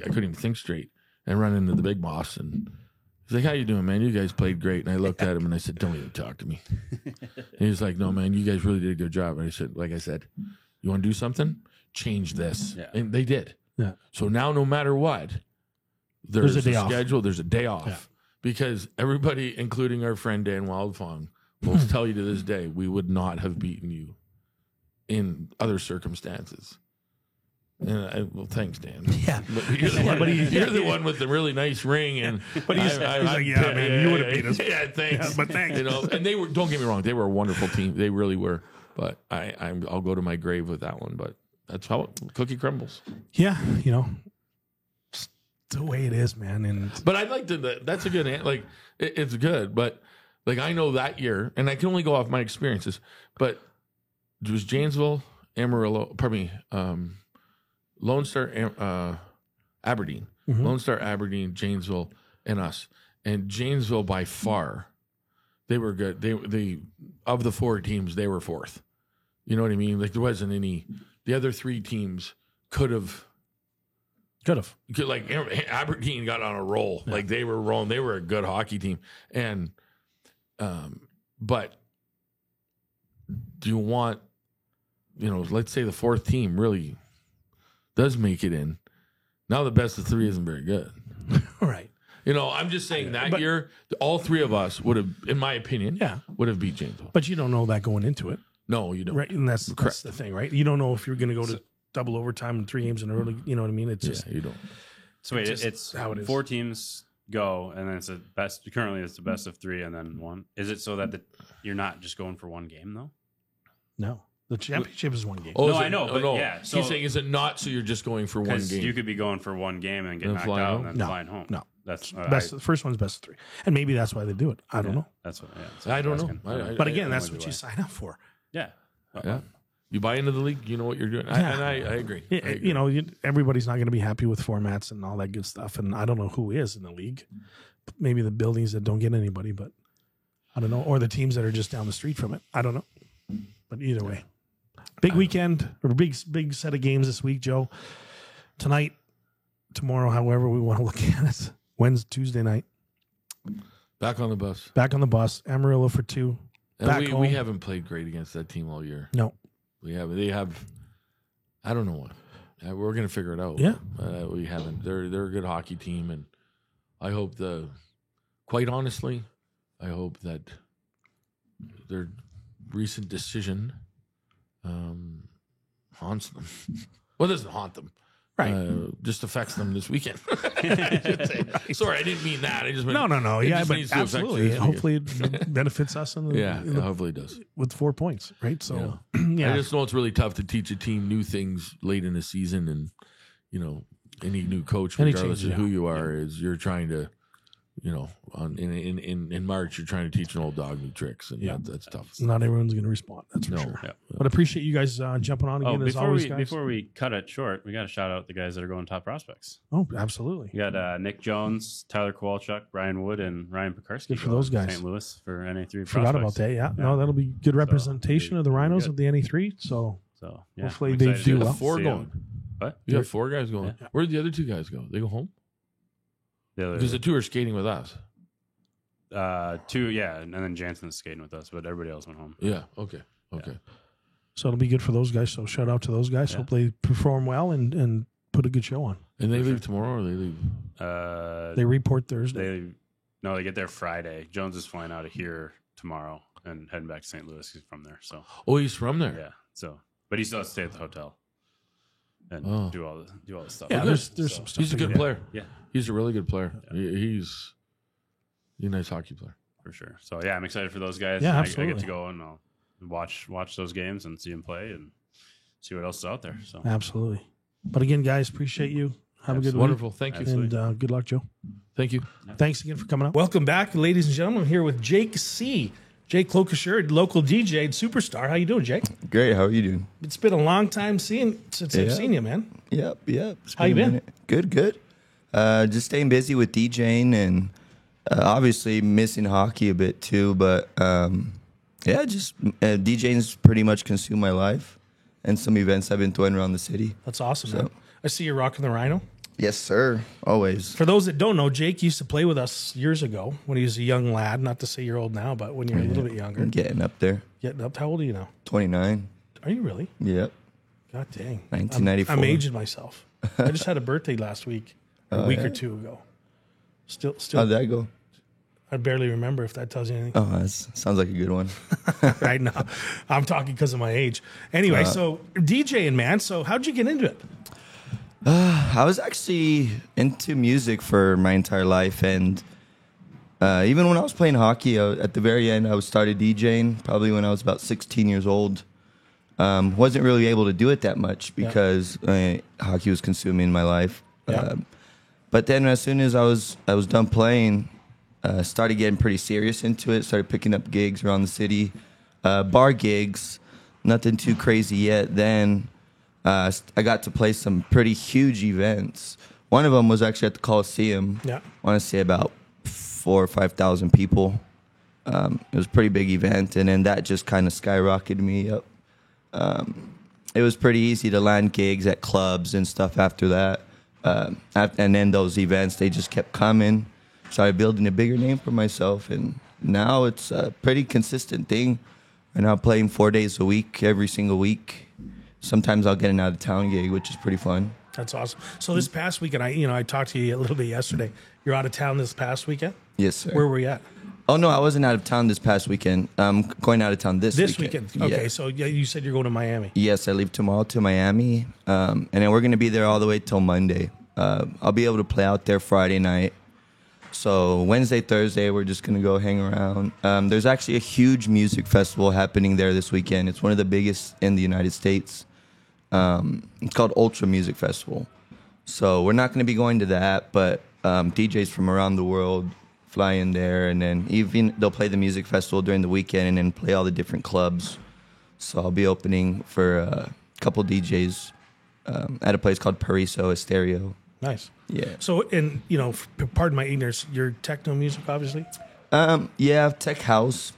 couldn't even think straight. I run into the big boss, and he's like, "How you doing, man? You guys played great." And I looked at him, and I said, "Don't even talk to me." And he's like, "No, man, you guys really did a good job." And I said, "Like I said, you want to do something? Change this." Yeah. And they did. Yeah. So now, no matter what, there's a day off. schedule. There's a day off because everybody, including our friend Dan Wildfong, will tell you to this day, we would not have beaten you in other circumstances. And well, thanks, Dan. Yeah. But you're the one with the really nice ring, and But he's like, "Yeah, man, you would have beat us." Yeah, thanks. Yeah, but thanks. And they were. Don't get me wrong, they were a wonderful team. They really were. But I'll go to my grave with that one. But that's how cookie crumbles. Yeah, it's the way it is, man. And But I'd like to. That's a good. It's good. But like I know that year, and I can only go off my experiences. But it was Janesville, Amarillo. Pardon me. Lone Star, Aberdeen, Lone Star, Aberdeen, Janesville, and us. And Janesville, by far, they were good. They of the 4 teams, they were 4th. You know what I mean? Like there wasn't any. The other 3 teams could have. Like Aberdeen got on a roll. Yeah. Like they were rolling. They were a good hockey team. And, but do you want, let's say the 4th team really does make it in. Now the best of 3 isn't very good. right. I'm just saying that year, all 3 of us would have, in my opinion, would have beat Janesville. But you don't know that going into it. No, you don't. Right. And that's the thing, right? You don't know if you're going to go to double overtime and 3 games in a row. You know what I mean? It's just, you don't. So wait, it's how it is. 4 teams go, and then it's the best. Currently, it's the best of 3, and then 1. Is it so that you're not just going for 1 game though? No. The championship is 1 game. Oh, no, I know, but yeah. So, he's saying, is it not so you're just going for 1 game? You could be going for 1 game and get knocked out and then flying home. No. That's the first one's best of 3. And maybe that's why they do it. I don't know. That's what I don't know. But again, that's what you sign up for. Yeah. Yeah. You buy into the league, you know what you're doing. I agree. Everybody's not going to be happy with formats and all that good stuff. And I don't know who is in the league. Maybe the buildings that don't get anybody, but I don't know. Or the teams that are just down the street from it. I don't know. But either way. Big weekend or big set of games this week, Joe. Tonight, tomorrow, however we want to look at it. Wednesday, Tuesday night. Back on the bus. Amarillo for 2. And we haven't played great against that team all year. No. They have. I don't know what. We're going to figure it out. Yeah. We haven't. They're a good hockey team, and I hope quite honestly, I hope that their recent decision haunts them. Well, it doesn't haunt them. Right. Just affects them this weekend. I should say. Sorry, I didn't mean that. I just meant, No. it Yeah, just but needs to affect absolutely. you this Hopefully, it benefits us in the, yeah, in the- hopefully it does. with 4 points, right? So, I yeah. just know it's really tough to teach a team new things late in the season, and any new coach, Any regardless change, of who you are, is you're trying to, in March you're trying to teach an old dog new tricks, and that's tough. Not everyone's going to respond. That's for No. sure. Yeah. But appreciate you guys jumping on again as always, guys. Before we cut it short, we got to shout out the guys that are going top prospects. Oh, absolutely. You got Nick Jones, Tyler Kowalchuk, Brian Wood, and Ryan Pekarsky. Good for going those to guys. St. Louis for NA3 Forgot about prospects. that. Yeah. No, that'll be good representation of the it'll be Rhinos good. of the NA3. So, So yeah, Hopefully I'm they excited do to well. Four see going. them. What? You have 4 guys going. Yeah. Where did the other 2 guys go? They go home The because the 2 are skating with us. two, yeah, and then Jansen's skating with us, but everybody else went home. Yeah. Okay. so it'll be good for those guys. So shout out to those guys. Yeah. Hope they perform well and put a good show on. And they leave tomorrow, or they leave. They report Thursday. They get there Friday. Jones is flying out of here tomorrow and heading back to St. Louis. He's from there, so Oh, he's from there. yeah. So, but he still has to stay at the hotel and Oh. do all the stuff. Yeah, there's some stuff. He's a to good get. player. Yeah, He's a really good player. He's a nice hockey player. for sure. So yeah, I'm excited for those guys. Yeah, I absolutely. get to go and I'll watch those games and see them play and see what else is out there. So Absolutely. But again, guys, appreciate you. Have a good Wonderful. Thank you. week. Absolutely. And good luck, Joe. Thank you. Thanks again for coming up. Welcome back, ladies and gentlemen. I'm here with Jake C. Jake Klokusher, local DJ and superstar. How you doing, Jake? Great. How are you doing? It's been a long time since I've Yeah. seen you, man. Yep. It's How you a been? minute. Good. Just staying busy with DJing and obviously missing hockey a bit too. But just DJing's pretty much consumed my life and some events I've been throwing around the city. That's awesome, So- man. I see you're rocking the Rhino. Yes, sir. Always. For those that don't know, Jake used to play with us years ago when he was a young lad. Not to say you're old now, but when you're a little bit younger. I'm getting up there. Getting up. How old are you now? 29. Are you really? Yep. God dang. 1994. I'm aging myself. I just had a birthday last week, a week or two ago. Still, How'd that go? I barely remember if that tells you anything. Oh, that sounds like a good one. Right now, I'm talking because of my age. Anyway, so DJing, man. So how'd you get into it? I was actually into music for my entire life, and even when I was playing hockey, at the very end, I started DJing probably when I was about 16 years old. Wasn't really able to do it that much because hockey was consuming my life. Yeah. But then, as soon as I was done playing, started getting pretty serious into it. Started picking up gigs around the city, bar gigs, nothing too crazy yet. Then I got to play some pretty huge events. One of them was actually at the Coliseum. Yeah. I want to say about 4,000 or 5,000 people. It was a pretty big event, and then that just kind of skyrocketed me up. It was pretty easy to land gigs at clubs and stuff after that. And then those events, they just kept coming. Started building a bigger name for myself, and now it's a pretty consistent thing. And I'm playing 4 days a week, every single week. Sometimes I'll get an out-of-town gig, which is pretty fun. That's awesome. So this past weekend, I talked to you a little bit yesterday. You're out of town this past weekend. Yes, sir. Where were you at? Oh, no, I wasn't out of town this past weekend. I'm going out of town this weekend. Yeah. Okay, so you said you're going to Miami. Yes, I leave tomorrow to Miami, and then we're going to be there all the way till Monday. I'll be able to play out there Friday night. So Wednesday, Thursday, we're just going to go hang around. There's actually a huge music festival happening there this weekend. It's one of the biggest in the United States. It's called Ultra Music Festival. So we're not going to be going to that, but DJs from around the world fly in there, and then even they'll play the music festival during the weekend and then play all the different clubs. So I'll be opening for a couple DJs at a place called Paraiso Estéreo. Nice. Yeah. So, and pardon my ignorance, you're techno music, obviously. Yeah, tech house,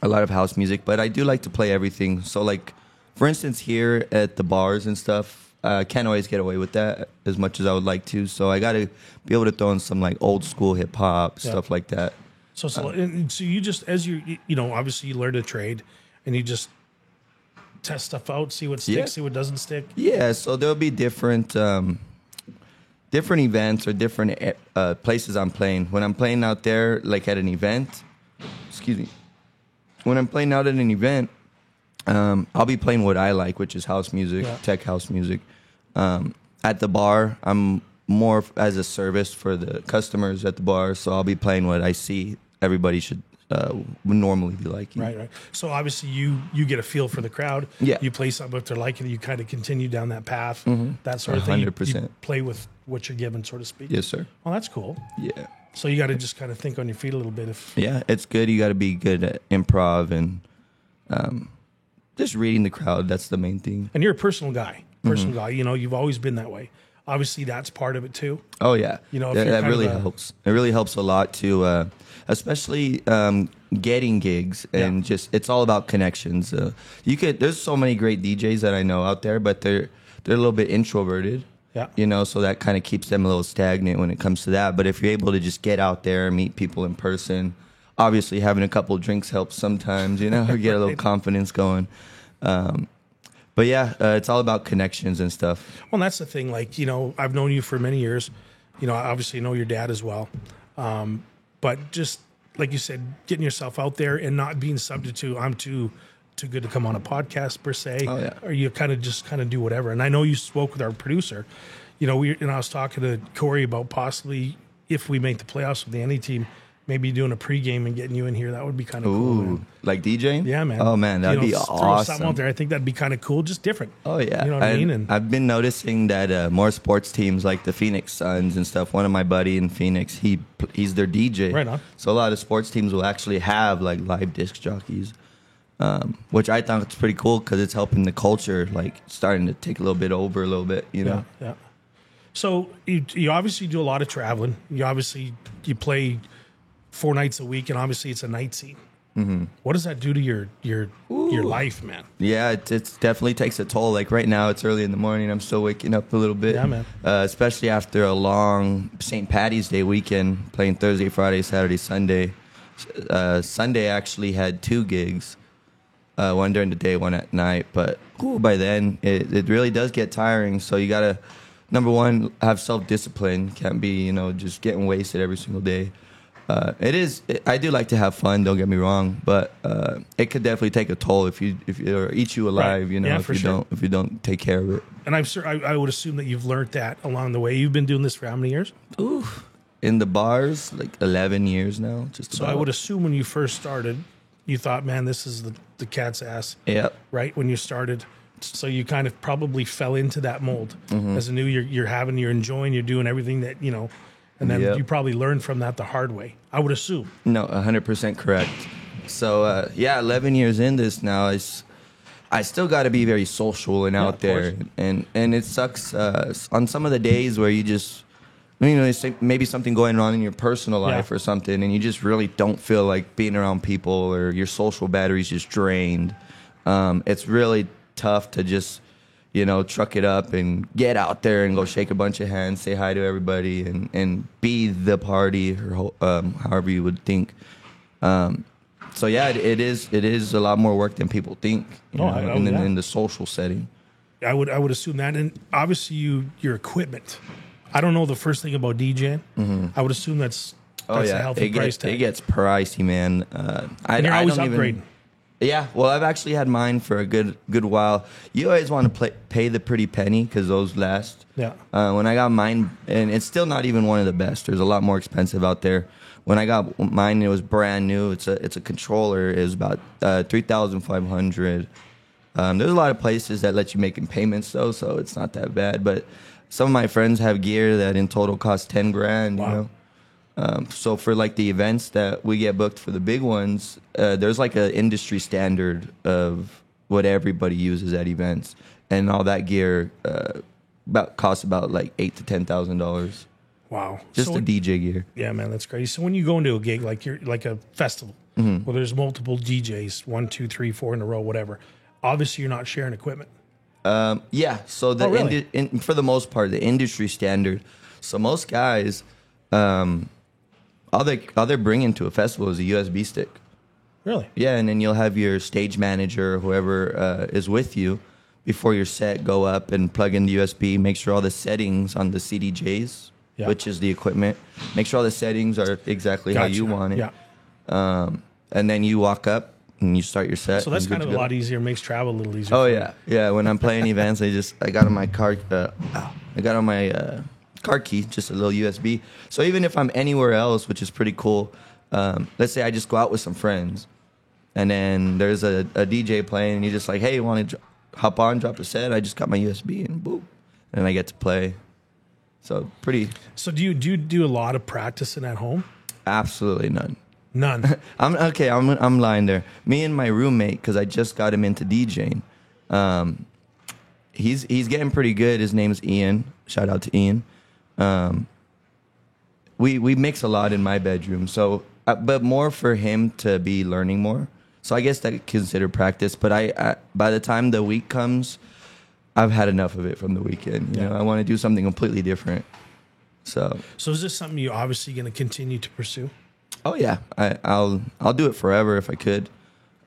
a lot of house music, but I do like to play everything. So, like, for instance, here at the bars and stuff, I can't always get away with that as much as I would like to. So I got to be able to throw in some like old school hip hop stuff like that. So you just, as obviously you learn a trade, and you just test stuff out, see what sticks, Yeah. see what doesn't stick. Yeah, so there'll be different events or different places I'm playing. When I'm playing out there, like at an event, excuse me, when I'm playing out at an event, I'll be playing what I like, which is house music, tech house music. At the bar, I'm more as a service for the customers at the bar, so I'll be playing what I see everybody should would normally be liking. Right. So obviously you get a feel for the crowd. Yeah. You play something if they're liking it, you kind of continue down that path, that sort of thing. You 100%. play with what you're given, so to speak. Yes, sir. Well, that's cool. Yeah. So you got to just kind of think on your feet a little bit. Yeah, it's good. You got to be good at improv and just reading the crowd. That's the main thing. And you're a personal guy. You know, you've always been that way. Obviously, that's part of it too. Oh yeah, You know, if that, you're that kind really of a- helps. It really helps a lot to, especially getting gigs and just it's all about connections. There's so many great DJs that I know out there, but they're a little bit introverted. Yeah. You know, so that kind of keeps them a little stagnant when it comes to that. But if you're able to just get out there and meet people in person, obviously having a couple of drinks helps sometimes. You know, or get a little confidence going. But yeah, it's all about connections and stuff. Well, and that's the thing. Like, you know, I've known you for many years. You know, I obviously know your dad as well. But just like you said, getting yourself out there and not being subject to, I'm too good to come on a podcast per se. Oh, yeah. Or you kind of do whatever. And I know you spoke with our producer. You know, I was talking to Corey about possibly if we make the playoffs with the NA team, maybe doing a pregame and getting you in here. That would be kind of cool. Ooh, Man. like DJing? Yeah, man. Oh man, that'd be throw something awesome. out there. I think that'd be kind of cool, just different. Oh yeah, You know what I mean? And I've been noticing that more sports teams like the Phoenix Suns and stuff. One of my buddy in Phoenix, he's their DJ. Right on. So a lot of sports teams will actually have like live disc jockeys, which I thought it's pretty cool because it's helping the culture like starting to take a little bit over a little bit. You know. Yeah. So you obviously do a lot of traveling. You play 4 nights a week, and obviously it's a night scene. Mm-hmm. What does that do to your life, man? Yeah, it definitely takes a toll. Like right now, it's early in the morning. I'm still waking up a little bit. Yeah, man. Especially after a long St. Patty's Day weekend, playing Thursday, Friday, Saturday, Sunday. Sunday actually had 2 gigs, one during the day, one at night. But by then, it really does get tiring. So you gotta, number one, have self-discipline. Can't be just getting wasted every single day. I do like to have fun. Don't get me wrong, but it could definitely take a toll if you eat you alive. Right. You know, Yeah, if you don't take care of it. And I'm sure I would assume that you've learned that along the way. You've been doing this for how many years? In the bars, like 11 years now. So I would assume when you first started, you thought, man, this is the cat's ass. Yep. Right when you started. So you kind of probably fell into that mold. Mm-hmm. As a new, you're enjoying, you're doing everything that and then Yep. you probably learned from that the hard way. I would assume. No, 100% correct. So 11 years in this now, I still got to be very social and out of there, course. and it sucks on some of the days where you just it's like maybe something going on in your personal life or something, and you just really don't feel like being around people, or your social battery's just drained. It's really tough to just truck it up and get out there and go shake a bunch of hands, say hi to everybody, and be the party, or however you would think. So yeah, it is a lot more work than people think in the social setting. I would assume that, and obviously your equipment. I don't know the first thing about DJing. Mm-hmm. I would assume that's a healthy price tag. It gets pricey, man. And you're always don't upgrading. Yeah, well, I've actually had mine for a good while. You always want to pay the pretty penny because those last. Yeah. When I got mine, and it's still not even one of the best. There's a lot more expensive out there. When I got mine, it was brand new. It's a controller. It was about $3,500. There's a lot of places that let you make in payments though, so it's not that bad. But some of my friends have gear that in total costs $10,000. Wow. You know. So for like the events that we get booked for the big ones, there's like an industry standard of what everybody uses at events, and all that gear costs about like $8,000 to $10,000. Wow. Just the DJ gear. Yeah, man, that's crazy. So when you go into a gig like you're like a festival, where there's multiple DJs, 1, 2, 3, 4 in a row, whatever. Obviously, you're not sharing equipment. Yeah. So really? For the most part, the industry standard. So most guys, all they're bringing to a festival is a USB stick. Really? Yeah, and then you'll have your stage manager or whoever is with you before your set go up and plug in the USB. Make sure all the settings on the CDJs, which is the equipment, make sure all the settings are exactly how you want it. Yeah. And then you walk up, and you start your set. So that's and good kind of to a go. lot easier. Makes travel a little easier. Oh for you. yeah. When I'm playing events, I got on my car. I got on my car key, just a little USB. So even if I'm anywhere else, which is pretty cool. Let's say I just go out with some friends, and then there's a DJ playing, and you're just like, hey, you want to hop on, drop a set? I just got my USB, and boom, and I get to play. So pretty. So do you do a lot of practicing at home? Absolutely none. None. I'm lying there. Me and my roommate, because I just got him into DJing. He's getting pretty good. His name's Ian. Shout out to Ian. We mix a lot in my bedroom. So, but more for him to be learning more. So I guess that consider practice. But I by the time the week comes, I've had enough of it from the weekend. You know, I want to do something completely different. So is this something you're obviously going to continue to pursue? oh yeah, I'll do it forever if I could.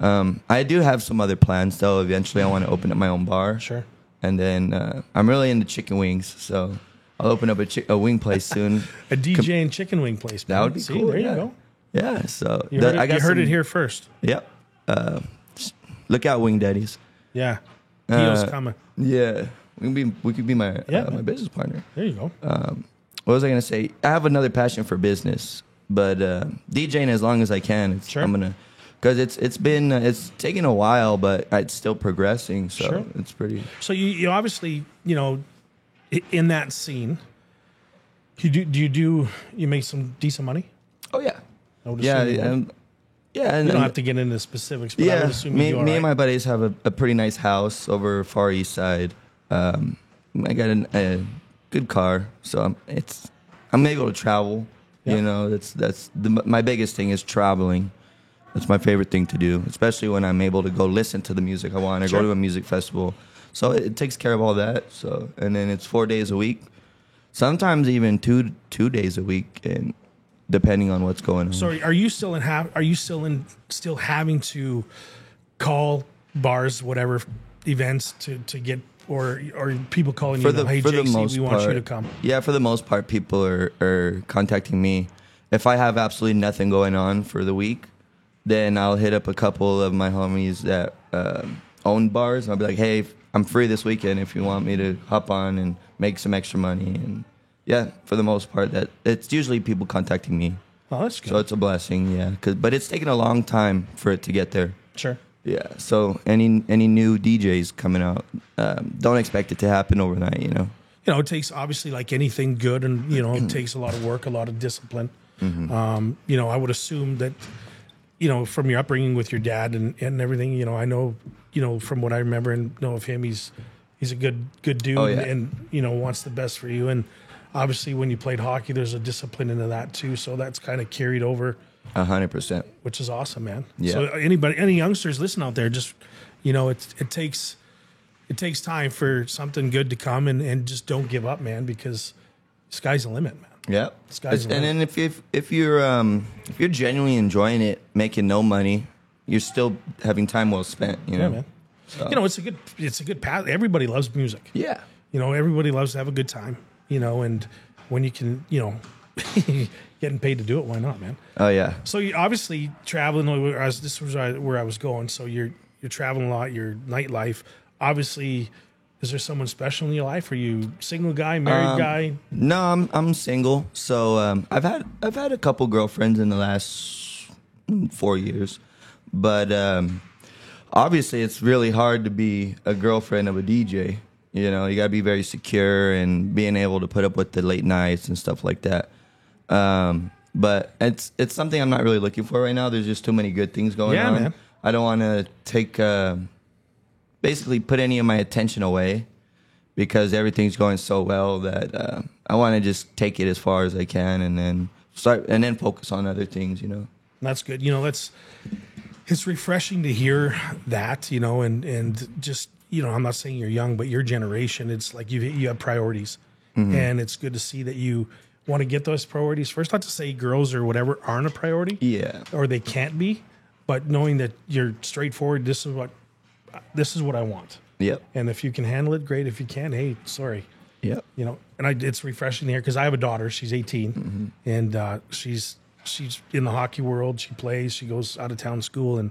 I do have some other plans though. Eventually, I want to open up my own bar. Sure. And then I'm really into chicken wings, so I'll open up a wing place soon. A DJ and chicken wing place. That man. would be See, cool. There yeah. you go. Yeah. So You heard it here first. Yep. Look out, Wing Daddies. Yeah. Dio's coming. Yeah. We could be my Yeah. my business partner. There you go. What was I gonna say? I have another passion for business, but DJing as long as I can. Sure. I'm gonna, because it's been it's taken a while, but it's still progressing. So Sure. it's pretty. So you obviously, in that scene, you make some decent money? Oh yeah. I would Yeah. assume you would. Yeah. And You don't have to get into specifics, but I would assume me, you do all me right. and my buddies have a pretty nice house over Far East Side. I got a good car, so I'm able to travel. Yeah. You know, that's my biggest thing is traveling. That's my favorite thing to do, especially when I'm able to go listen to the music I want or Sure. go to a music festival. So it takes care of all that. So and then it's 4 days a week, sometimes even two days a week, and depending on what's going on. So are you still still having to call bars, whatever events to get, or people calling you, hey JC, we want you to come? Yeah, for the most part, people are contacting me. If I have absolutely nothing going on for the week, then I'll hit up a couple of my homies that own bars. And I'll be like, hey, I'm free this weekend if you want me to hop on and make some extra money. And yeah, for the most part, that it's usually people contacting me. Oh, that's good. So it's a blessing, yeah. But it's taken a long time for it to get there. Sure. Yeah. So any new DJs coming out, don't expect it to happen overnight. You know. It takes, obviously, like anything good, and it takes a lot of work, a lot of discipline. I would assume that from your upbringing with your dad and everything, I know, from what I remember and know of him, he's a good dude. Oh, yeah. and wants the best for you. And obviously when you played hockey, there's a discipline into that too. So that's kind of carried over, 100%. which is awesome, man. Yeah. So any youngsters listen out there, just, it takes time for something good to come, and just don't give up, man, because sky's the limit, man. Yeah. Sky's the And limit. then if you're genuinely enjoying it, making no money, you're still having time well spent. You know. Yeah, man. It's a good path. Everybody loves music. Yeah. Everybody loves to have a good time, and when you can, getting paid to do it, why not, man? Oh yeah. So you obviously traveling. This was where I was going. So you're traveling a lot. Your nightlife. Obviously, is there someone special in your life? Are you single guy, married guy? No, I'm single. So I've had a couple girlfriends in the last 4 years, but obviously it's really hard to be a girlfriend of a DJ. You know, you gotta be very secure and being able to put up with the late nights and stuff like that. But it's something I'm not really looking for right now. There's just too many good things going on. Man. I don't want to take basically put any of my attention away, because everything's going so well that I want to just take it as far as I can, and then focus on other things. That's good. It's refreshing to hear that, and just, I'm not saying you're young, but your generation, it's like you have priorities, and it's good to see that you want to get those priorities first. Not to say girls or whatever aren't a priority, Yeah. or they can't be, but knowing that you're straightforward. This is what I want, Yep. and if you can handle it, great. If you can't, hey, sorry. Yep. And it's refreshing to hear, because I have a daughter. She's 18, and she's she's in the hockey world. She plays. She goes out of town school, and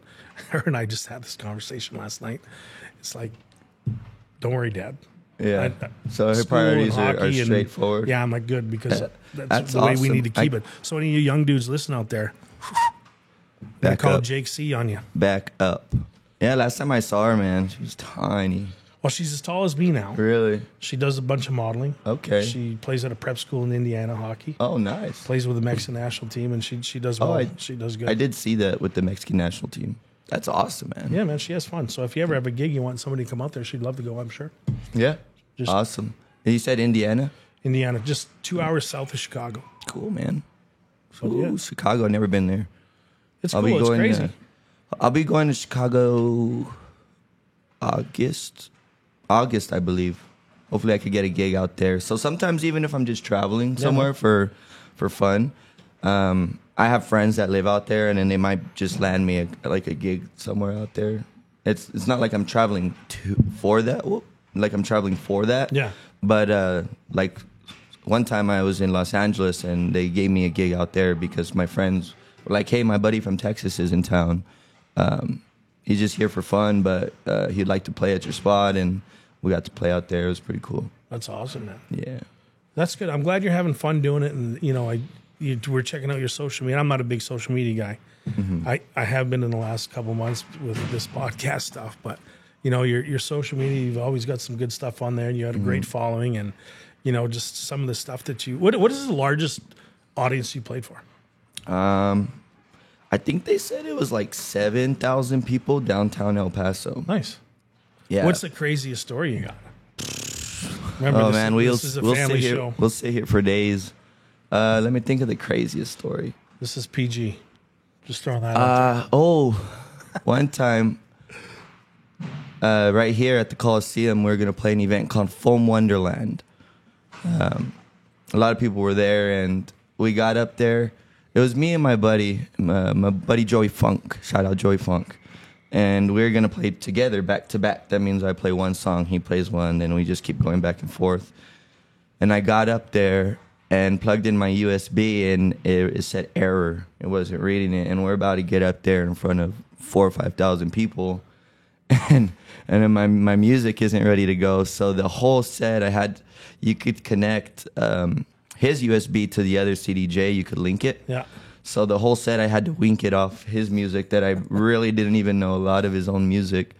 her and I just had this conversation last night. It's like, don't worry, Dad. Yeah. So her School priorities and are hockey and- straightforward. Yeah, I'm like, good, because that's That's the way we awesome. need to keep it. So any of you young dudes listening out there, they Back call up. Jake C on you. Back up. Yeah, last time I saw her, man, she was tiny. Well, she's as tall as me now. Really? She does a bunch of modeling. Okay. She plays at a prep school in Indiana hockey. Oh, nice. Plays with the Mexican national team, and she does well. She does good. I did see that with the Mexican national team. That's awesome, man. Yeah, man, she has fun. So if you ever have a gig, you want somebody to come out there, she'd love to go, I'm sure. Yeah. Just- Awesome. And you said Indiana? Indiana, just 2 hours south of Chicago. Cool, man. So, Ooh, yeah. Chicago. I've never been there. It's cool. It's crazy. I'll be going to Chicago August, I believe. Hopefully I could get a gig out there. So sometimes even if I'm just traveling somewhere for fun, I have friends that live out there, and then they might just land me a gig somewhere out there. It's not like I'm traveling for that. Like I'm traveling for that. Yeah. But like one time I was in Los Angeles and they gave me a gig out there because my friends were like, "Hey, my buddy from Texas is in town. He's just here for fun, but he'd like to play at your spot." And we got to play out there. It was pretty cool. That's awesome, man. Yeah. That's good. I'm glad you're having fun doing it. And, you know, we're checking out your social media. I'm not a big social media guy. Mm-hmm. I have been in the last couple months with this podcast stuff, but, you know, your social media, you've always got some good stuff on there, and you had a Mm-hmm. great following, and, you know, just some of the stuff that what is the largest audience you played for? I think they said it was like 7,000 people downtown El Paso. Nice. Yeah. What's the craziest story you got? Remember, Oh this, man, this is a family sit here. show. We'll sit here for days. Let me think of the craziest story. This is PG. Just throwing that out One time, right here at the Coliseum, we are gonna play an event called Foam Wonderland. A lot of people were there, and we got up there. It was me and my buddy Joey Funk. Shout out Joey Funk. And we're going to play together back to back. That means I play one song, he plays one, and we just keep going back and forth. And I got up there and plugged in my USB, and it said error. It wasn't reading it. And we're about to get up there in front of 4,000 or 5,000 people. And then my music isn't ready to go. So the whole set, you could connect his USB to the other CDJ. You could link it. Yeah. So the whole set, I had to wink it off his music that I really didn't even know a lot of his own music,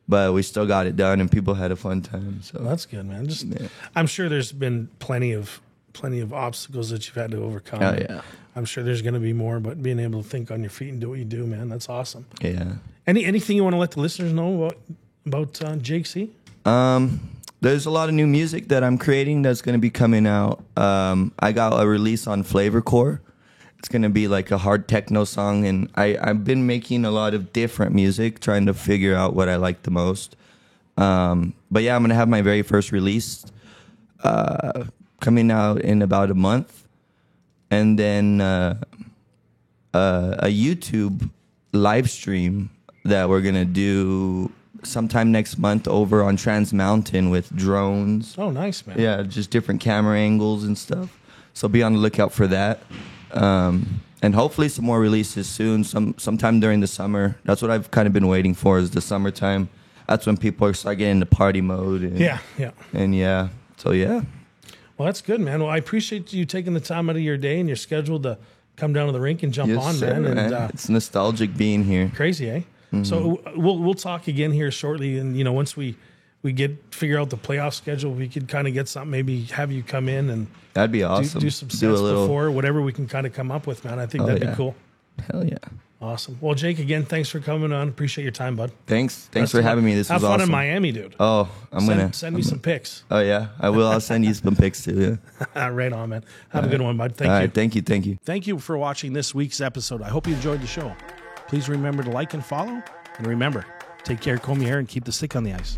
but we still got it done, and people had a fun time. So Well, that's good, man. Yeah. I'm sure there's been plenty of obstacles that you've had to overcome. Oh, yeah. I'm sure there's going to be more, but being able to think on your feet and do what you do, man, that's awesome. Yeah. Anything you want to let the listeners know about Jake C? There's a lot of new music that I'm creating that's going to be coming out. I got a release on Flavorcore. It's going to be like a hard techno song, and I've been making a lot of different music, trying to figure out what I like the most. But yeah, I'm going to have my very first release coming out in about a month. And then a YouTube live stream that we're going to do sometime next month over on Trans Mountain with drones. Oh, nice, man. Yeah, just different camera angles and stuff. So be on the lookout for that. And hopefully some more releases soon, sometime during the summer. That's what I've kind of been waiting for, is the summertime. That's when people start getting into party mode. And, Yeah. And yeah, so yeah. Well, that's good, man. Well, I appreciate you taking the time out of your day and your schedule to come down to the rink and jump Yes, on, sir, man. And it's nostalgic being here. crazy, eh? So we'll talk again here shortly, and you know, once we figure out the playoff schedule, we could kind of get something. Maybe have you come in and That'd be awesome. do some sets a little. before, whatever we can kind of come up with, man. I think Oh, that'd yeah. be cool. Hell yeah. Awesome. Well, Jake, again, thanks for coming on. Appreciate your time, bud. Thanks Best for of luck. having me. This Have was fun awesome. in Miami, dude. Oh, Send me some pics. Oh yeah, I will. I'll send you some pics too. Yeah. Right on, man. Have a good one, bud. Thank All you. right, thank you. Thank you for watching this week's episode. I hope you enjoyed the show. Please remember to like and follow. And remember, take care, comb your hair, and keep the stick on the ice.